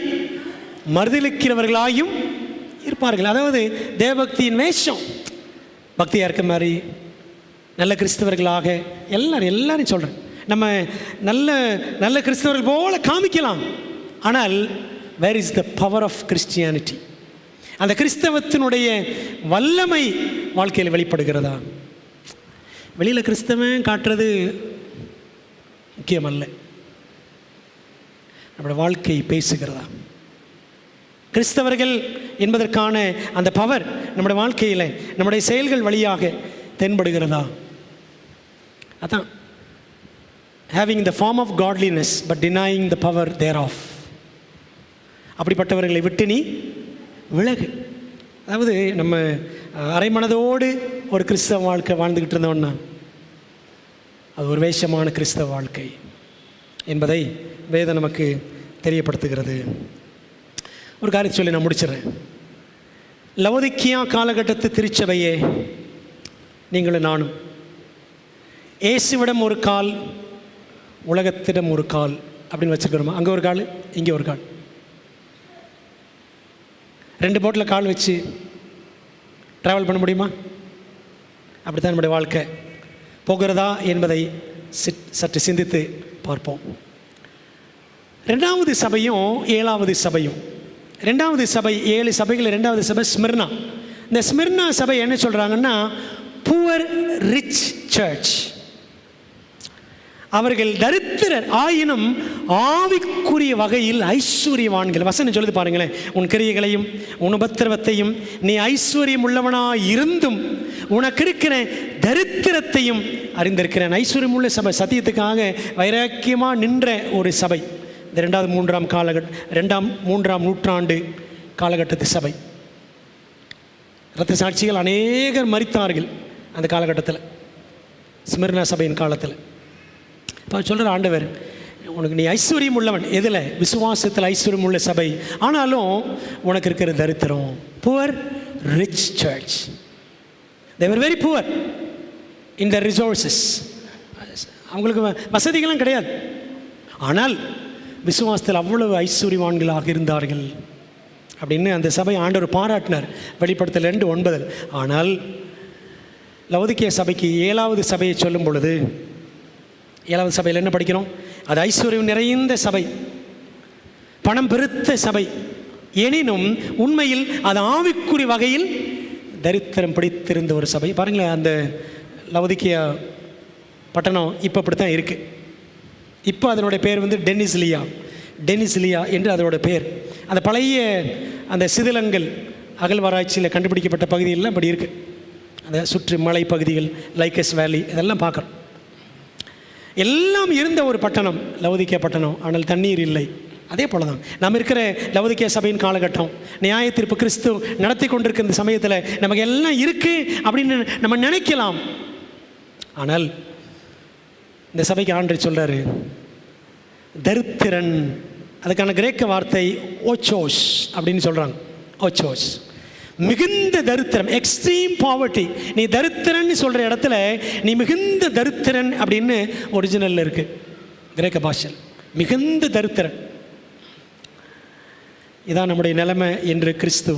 மறுதலிக்கிறவர்களாயும் இருப்பார்கள். அதாவது தேவபக்தியின் வேஷம், பக்தியாக இருக்க மாதிரி, நல்ல கிறிஸ்தவர்களாக எல்லாரையும் சொல்கிறேன். நம்ம நல்ல நல்ல கிறிஸ்தவர்கள் போல காமிக்கலாம். ஆனால் where is the power of Christianity? அந்த கிறிஸ்தவத்தினுடைய வல்லமை வாழ்க்கையில் வெளிப்படுகிறதா? வெளியில் கிறிஸ்தவன் காட்டுறது முக்கியமல்ல, நம்முடைய வாழ்க்கை பேசுகிறதா? கிறிஸ்தவர்கள் என்பதற்கான அந்த பவர் நம்முடைய வாழ்க்கையில் நம்முடைய செயல்கள் வழியாக தென்படுகிறதா? அதான் having the form of godliness but denying the power thereof. அப்படிப்பட்டவர்களை விட்டு நீ விலகு. அதாவது நம்ம அரைமனதோடு ஒரு கிறிஸ்தவ வாழ்க்கை வாழ்ந்துக்கிட்டு இருந்தோம்னா அது ஒரு வேஷமான கிறிஸ்தவ வாழ்க்கை என்பதை வேதம் நமக்கு தெரியப்படுத்துகிறது. ஒரு காரியத்தை சொல்லி நான் முடிச்சிடறேன். லவோதிக்கியா காலகட்டத்து திருச்சபையே, நீங்களும் நானும் இயேசுவிடம் ஒரு கால், உலகத்திடம் ஒரு கால் அப்படின்னு வச்சுக்கிறோமா? அங்கே ஒரு கால், இங்கே ஒரு கால், 2 போட்டில் கால் வச்சு ட்ராவல் பண்ண முடியுமா? அப்படி தான் நம்முடைய வாழ்க்கை போகிறதா என்பதை சற்று சிந்தித்து பார்ப்போம். 2வது சபையும் 7வது சபையும், 2வது சபை 7 சபைகள், 2வது சபை ஸ்மிர்னா. இந்த ஸ்மிர்னா சபை என்ன சொல்கிறாங்கன்னா, புவர் ரிச் சர்ச். அவர்கள் தரித்திரர் ஆயினும் ஆவிக்குரிய வகையில் ஐஸ்வர்யவான்கள். வசனம் சொல்லுது பாருங்களேன், உன் கிரியைகளையும் உன் உபத்திரவத்தையும் நீ ஐஸ்வர்யம் உள்ளவனாய் இருந்தும் உனக்கு இருக்கிற தரித்திரத்தையும் அறிந்திருக்கிறேன். ஐஸ்வர்யம் உள்ள சபை, சத்தியத்துக்காக வைராக்கியமாக நின்ற ஒரு சபை. இந்த 2ஆம் 3ஆம் நூற்றாண்டு காலகட்டத்து சபை. இரத்த சாட்சிகள் அநேகர் மரித்தார்கள் அந்த காலகட்டத்தில், ஸ்மிர்னா சபையின் காலத்தில். இப்போ சொல்கிற ஆண்டவர், உனக்கு நீ ஐஸ்வர்யம் உள்ளவன். எதில்? விசுவாசத்தில் ஐஸ்வர்யம் உள்ள சபை, ஆனாலும் உனக்கு இருக்கிற தரித்திரம். Poor rich church. they were very poor in their resources. அவங்களுக்கு வசதிகளும் கிடையாது, ஆனால் விசுவாசத்தில் அவ்வளவு ஐஸ்வர்யவான்களாக இருந்தார்கள் அப்படின்னு அந்த சபை ஆண்டவர் பாராட்டினார், வெளிப்படுத்தல் 2:9. ஆனால் லவோதிக்கியா சபைக்கு 7வது சபையை சொல்லும் பொழுது, 7வது சபையில் என்ன படிக்கிறோம்? அது ஐஸ்வர்யம் நிறைந்த சபை, பணம் பெருத்த சபை, எனினும் உண்மையில் அது ஆவிக்குரிய வகையில் தரித்திரம் பிடித்திருந்த ஒரு சபை. பாருங்களேன், அந்த லவோதிக்கியா பட்டணம் இப்போ அப்படி தான் இருக்குது. இப்போ அதனுடைய பேர் வந்து டெனிஸ்லியா என்று அதோட பேர். அந்த பழைய அந்த சிதிலங்கள் அகழ்வாராய்ச்சியில் கண்டுபிடிக்கப்பட்ட பகுதிகளெலாம் அப்படி இருக்குது. அந்த சுற்று மலை பகுதிகள், லைக்கஸ் வேலி, இதெல்லாம் பார்க்குறோம். எல்லாம் இருந்த ஒரு பட்டணம் லவோதிக்கியா பட்டணம், ஆனால் தண்ணீர் இல்லை. அதே போல தான் நம்ம இருக்கிற லவோதிக்கியா சபையின் காலகட்டம். நியாய தீர்ப்பு கிறிஸ்து நடத்தி கொண்டிருக்கிற இந்த சமயத்தில் நமக்கு எல்லாம் இருக்குது அப்படின்னு நம்ம நினைக்கலாம். ஆனால் இந்த சபைக்கு ஆண்டவர் சொல்கிறாரு, தரித்திரன். அதுக்கான கிரேக்க வார்த்தை ஓச்சோஸ் அப்படின்னு சொல்கிறாங்க. ஓச்சோஸ், மிகுந்த தரித்திரம், எக்ஸ்ட்ரீம் பாவர்ட்டி. நீ தரித்திரன் சொல்கிற இடத்துல நீ மிகுந்த தரித்திரன் அப்படின்னு ஒரிஜினலில் இருக்குது கிரேக்க பாஷையில். மிகுந்த தரித்திரன். இதான் நம்முடைய நிலைமை என்று கிறிஸ்து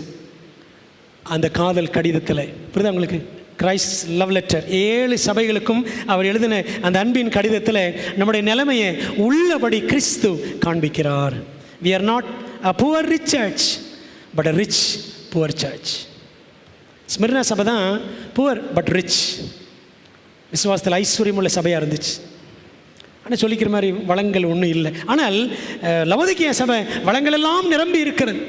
அந்த காதல் கடிதத்தில், புரியுதா உங்களுக்கு? கிரைஸ்ட் லவ் லெட்டர் 7 சபைகளுக்கும் அவர் எழுதின அந்த அன்பின் கடிதத்தில் நம்முடைய நிலைமையை உள்ளபடி கிறிஸ்து காண்பிக்கிறார். we are not a poor rich church but a rich poor church. Smyrna சபை தான் புவர் பட் ரிச், விசுவாசத்தில் ஐஸ்வர்யம் உள்ள சபையாக இருந்துச்சு. ஆனால் சொல்லிக்கிற மாதிரி வளங்கள் ஒன்றும் இல்லை. ஆனால் லவோதிக்கியா சபை வளங்கள் எல்லாம் நிரம்பி இருக்கிறது.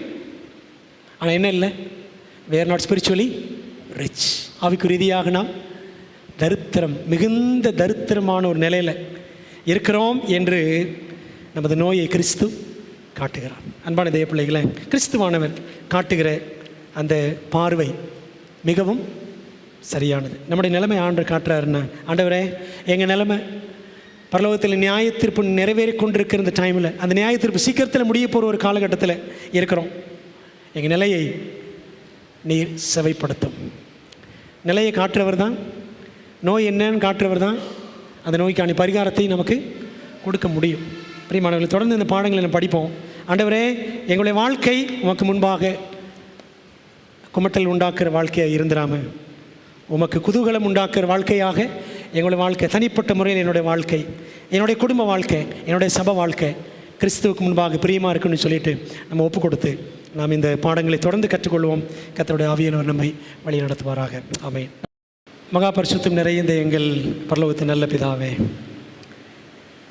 ஆனால் என்ன இல்லை? we are not spiritually rich. ஆவிக்கு ரீதியாக நாம் தரித்திரம், மிகுந்த தரித்திரமான ஒரு நிலையில் இருக்கிறோம் என்று நமது நோயை கிறிஸ்து காட்டுகிறார். அன்பான தேவ பிள்ளைகளை, கிறிஸ்துவானவர் காட்டுகிற அந்த பார்வை மிகவும் சரியானது. நம்முடைய நிலைமை ஆண்டவர் காட்டுறாருன்னா, ஆண்டவரே எங்கள் நிலைமை பரலோகத்தில் நியாய தீர்ப்பு நிறைவேறி கொண்டிருக்கிற இந்த டைமில், அந்த நியாய தீர்ப்பு சீக்கிரத்தில் முடிய போகிற ஒரு காலகட்டத்தில் இருக்கிறோம். எங்கள் நிலையை நீர் செவைப்படுத்தும். நிலையை காட்டுறவர் தான், நோய் என்னன்னு காட்டுறவர் தான் அந்த நோய்க்கான பரிகாரத்தை நமக்கு கொடுக்க முடியும். பிரியமானவர்கள், தொடர்ந்து இந்த பாடங்களை நம்ம படிப்போம். ஆண்டவரே, எங்களுடைய வாழ்க்கை உமக்கு முன்பாக குமட்டல் உண்டாக்குற வாழ்க்கையாக இருந்துடாமல் உமக்கு குதூகலம் உண்டாக்குற வாழ்க்கையாக எங்களுடைய வாழ்க்கை, தனிப்பட்ட முறையில் என்னுடைய வாழ்க்கை, என்னுடைய குடும்ப வாழ்க்கை, என்னுடைய சபை வாழ்க்கை கிறிஸ்துவுக்கு முன்பாக பிரியமாக இருக்குன்னு சொல்லிட்டு நம்ம ஒப்பு கொடுத்து நாம் இந்த பாடங்களை தொடர்ந்து கற்றுக்கொள்வோம். கர்த்தருடைய ஆவியானவர் நம்மை வழி நடத்துவாராக. ஆமென். மகா பரிசுத்தம் நிறைந்த எங்கள் பரலோகத்தின் நல்ல பிதாவே,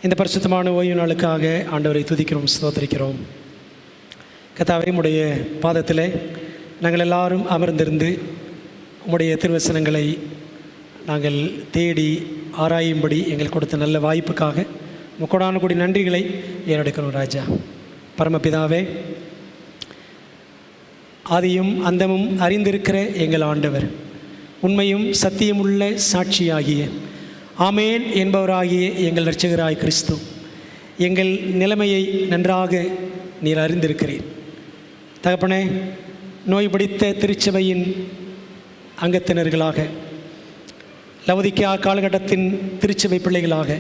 இந்த பரிசுத்தமான ஓய்வு நாளுக்காக ஆண்டவரை துதிக்கிறோம், ஸ்தோத்திரிக்கிறோம். கர்த்தாவே, உம்முடைய பாதத்தில் நாங்கள் எல்லாரும் அமர்ந்திருந்து உம்முடைய திருவசனங்களை நாங்கள் தேடி ஆராயும்படி எங்களுக்கு கொடுத்த நல்ல வாய்ப்புக்காக முக்கோடான கூடி நன்றிகளை ஏறெடுக்கிறோம். ராஜா, பரமபிதாவே, ஆதியும் அந்தமும் அறிந்திருக்கிற எங்கள் ஆண்டவர், உண்மையும் சத்தியமுள்ள சாட்சியாகிய ஆமேன் என்பவராகிய எங்கள் இரட்சகராய் கிறிஸ்து, எங்கள் நிலைமையை நன்றாக நீர் அறிந்திருக்கிறீர். தகப்பனே, நோய் பிடித்த திருச்சபையின் அங்கத்தினர்களாக, லவோதிக்கேயா காலகட்டத்தின் திருச்சபை பிள்ளைகளாக,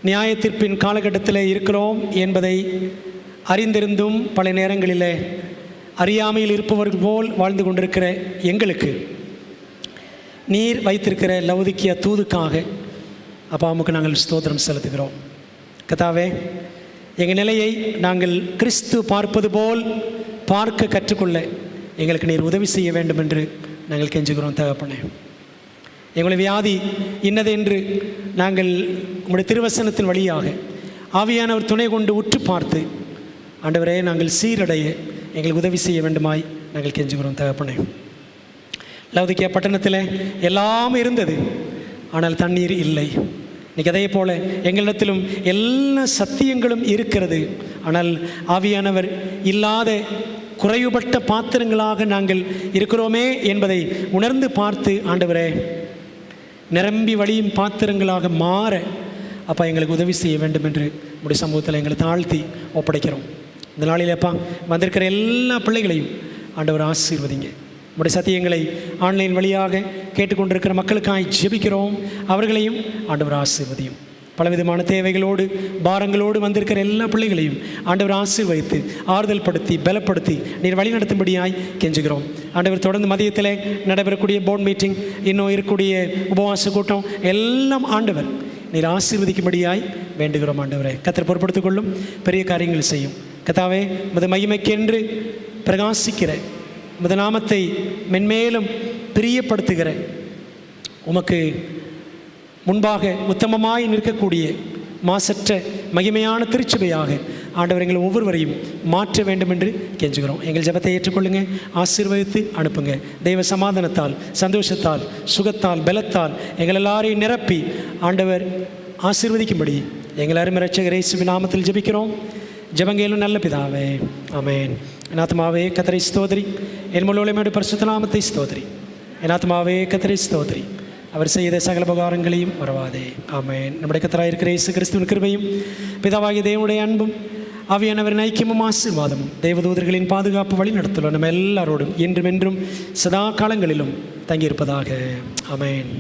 நியாயத்தீர்ப்பின் காலகட்டத்தில் இருக்கிறோம் என்பதை அறிந்திருந்தும் பல நேரங்களில் அறியாமையில் இருப்பவர்கள் போல் வாழ்ந்து கொண்டிருக்கிற எங்களுக்கு நீர் வைத்திருக்கிற லவோதிக்கேயா தூதுக்காக அப்பாவுக்கு நாங்கள் ஸ்தோத்திரம் செலுத்துகிறோம். கர்த்தாவே, எங்கள் நிலையை நாங்கள் கிறிஸ்து பார்ப்பது போல் பார்க்க கற்றுக்கொள்ள எங்களுக்கு நீர் உதவி செய்ய வேண்டும் என்று நாங்கள் கெஞ்சுகிறோம். தகப்பனே, எங்களுடைய வியாதி இன்னது என்று நாங்கள் உங்களுடைய திருவசனத்தின் வழியாக ஆவியானவர் துணை கொண்டு உற்று பார்த்து ஆண்டவரே நாங்கள் சீரடைய எங்களுக்கு உதவி செய்ய வேண்டுமாய் நாங்கள் கெஞ்சுகிறோம். தகப்பனே, லவோதிக்கேயா பட்டணத்தில் எல்லாம் இருந்தது, ஆனால் தண்ணீர் இல்லை. இன்றைக்கி அதே போல் எங்களிடத்திலும் எல்லா சத்தியங்களும் இருக்கிறது, ஆனால் ஆவியானவர் இல்லாத குறைவுபட்ட பாத்திரங்களாக நாங்கள் இருக்கிறோமே என்பதை உணர்ந்து பார்த்து ஆண்டவரே நிரம்பி வழியும் பாத்திரங்களாக மாற அப்பா எங்களுக்கு உதவி செய்ய வேண்டும் என்று உடைய சமூகத்தில் எங்களை தாழ்த்தி ஒப்படைக்கிறோம். இந்த நாளிலேப்பா வந்திருக்கிற எல்லா பிள்ளைகளையும் ஆண்டவர் ஆசீர்வதிங்க. உடைய சத்தியங்களை ஆன்லைன் வழியாக கேட்டுக்கொண்டிருக்கிற மக்களுக்காய் ஜெபிக்கிறோம். அவர்களையும் ஆண்டவர் ஆசீர்வதியும். பலவிதமான தேவைகளோடு பாரங்களோடு வந்திருக்கிற எல்லா பிள்ளைகளையும் ஆண்டவர் ஆசீர்வதித்து ஆறுதல் படுத்தி பலப்படுத்தி நீர் வழி நடத்தும்படியாய் கெஞ்சுகிறோம். ஆண்டவர் தொடர்ந்து மதியத்தில் நடைபெறக்கூடிய போர்ட் மீட்டிங், இன்னும் இருக்கக்கூடிய உபவாச கூட்டம் எல்லாம் ஆண்டவர் நீர் ஆசீர்வதிக்கும்படியாய் வேண்டுகிறோம். ஆண்டவரை கர்த்தர் பொறுப்படுத்திக் கொள்ளும், பெரிய காரியங்கள் செய்யும். கர்த்தாவே, உமது மகிமைக்கென்று பிரகாசிக்கிற உமது நாமத்தை மென்மேலும் பிரியப்படுத்துகிற உமக்கு முன்பாக உத்தமமாய் நிற்கக்கூடிய மாசற்ற மகிமையான திருச்சபையாக ஆண்டவர் எங்களை ஒவ்வொருவரையும் மாற்ற வேண்டும் என்று கெஞ்சுகிறோம். எங்கள் ஜெபத்தை ஏற்றுக்கொள்ளுங்க, ஆசீர்வதித்து அனுப்புங்க. தெய்வ சமாதானத்தால், சந்தோஷத்தால், சுகத்தால், பலத்தால் எங்கள் எல்லாரையும் நிரப்பி ஆண்டவர் ஆசீர்வதிக்கும்படி எங்கள் அருமை இரட்சகர் இயேசுவின் நாமத்தில் ஜெபிக்கிறோம். ஜெபங்கேலும் நல்ல பிதாவே, ஆமென். என் ஆத்மாவே கர்த்தரை ஸ்தோத்திரி, என் முழுவதுமே பரிசுத்த நாமத்தை ஸ்தோத்திரி. என் ஆத்மாவே கர்த்தரை ஸ்தோத்திரி, அவர் செய்த சகல உபகாரங்களையும் மறவாதே. ஆமென். நம்முடைய கர்த்தராக இருக்கிற இயேசு கிறிஸ்துவின் கிருபையும் பிதாவாகிய தேவனுடைய அன்பும் ஆவியானவரின் ஐக்கியமும் ஆசீர்வாதமும் தேவதூதர்களின் பாதுகாப்பு வழி நடத்தலும் நம்ம எல்லாரோடும் என்றும் என்றும் சதா காலங்களிலும் தங்கியிருப்பதாக. ஆமென்.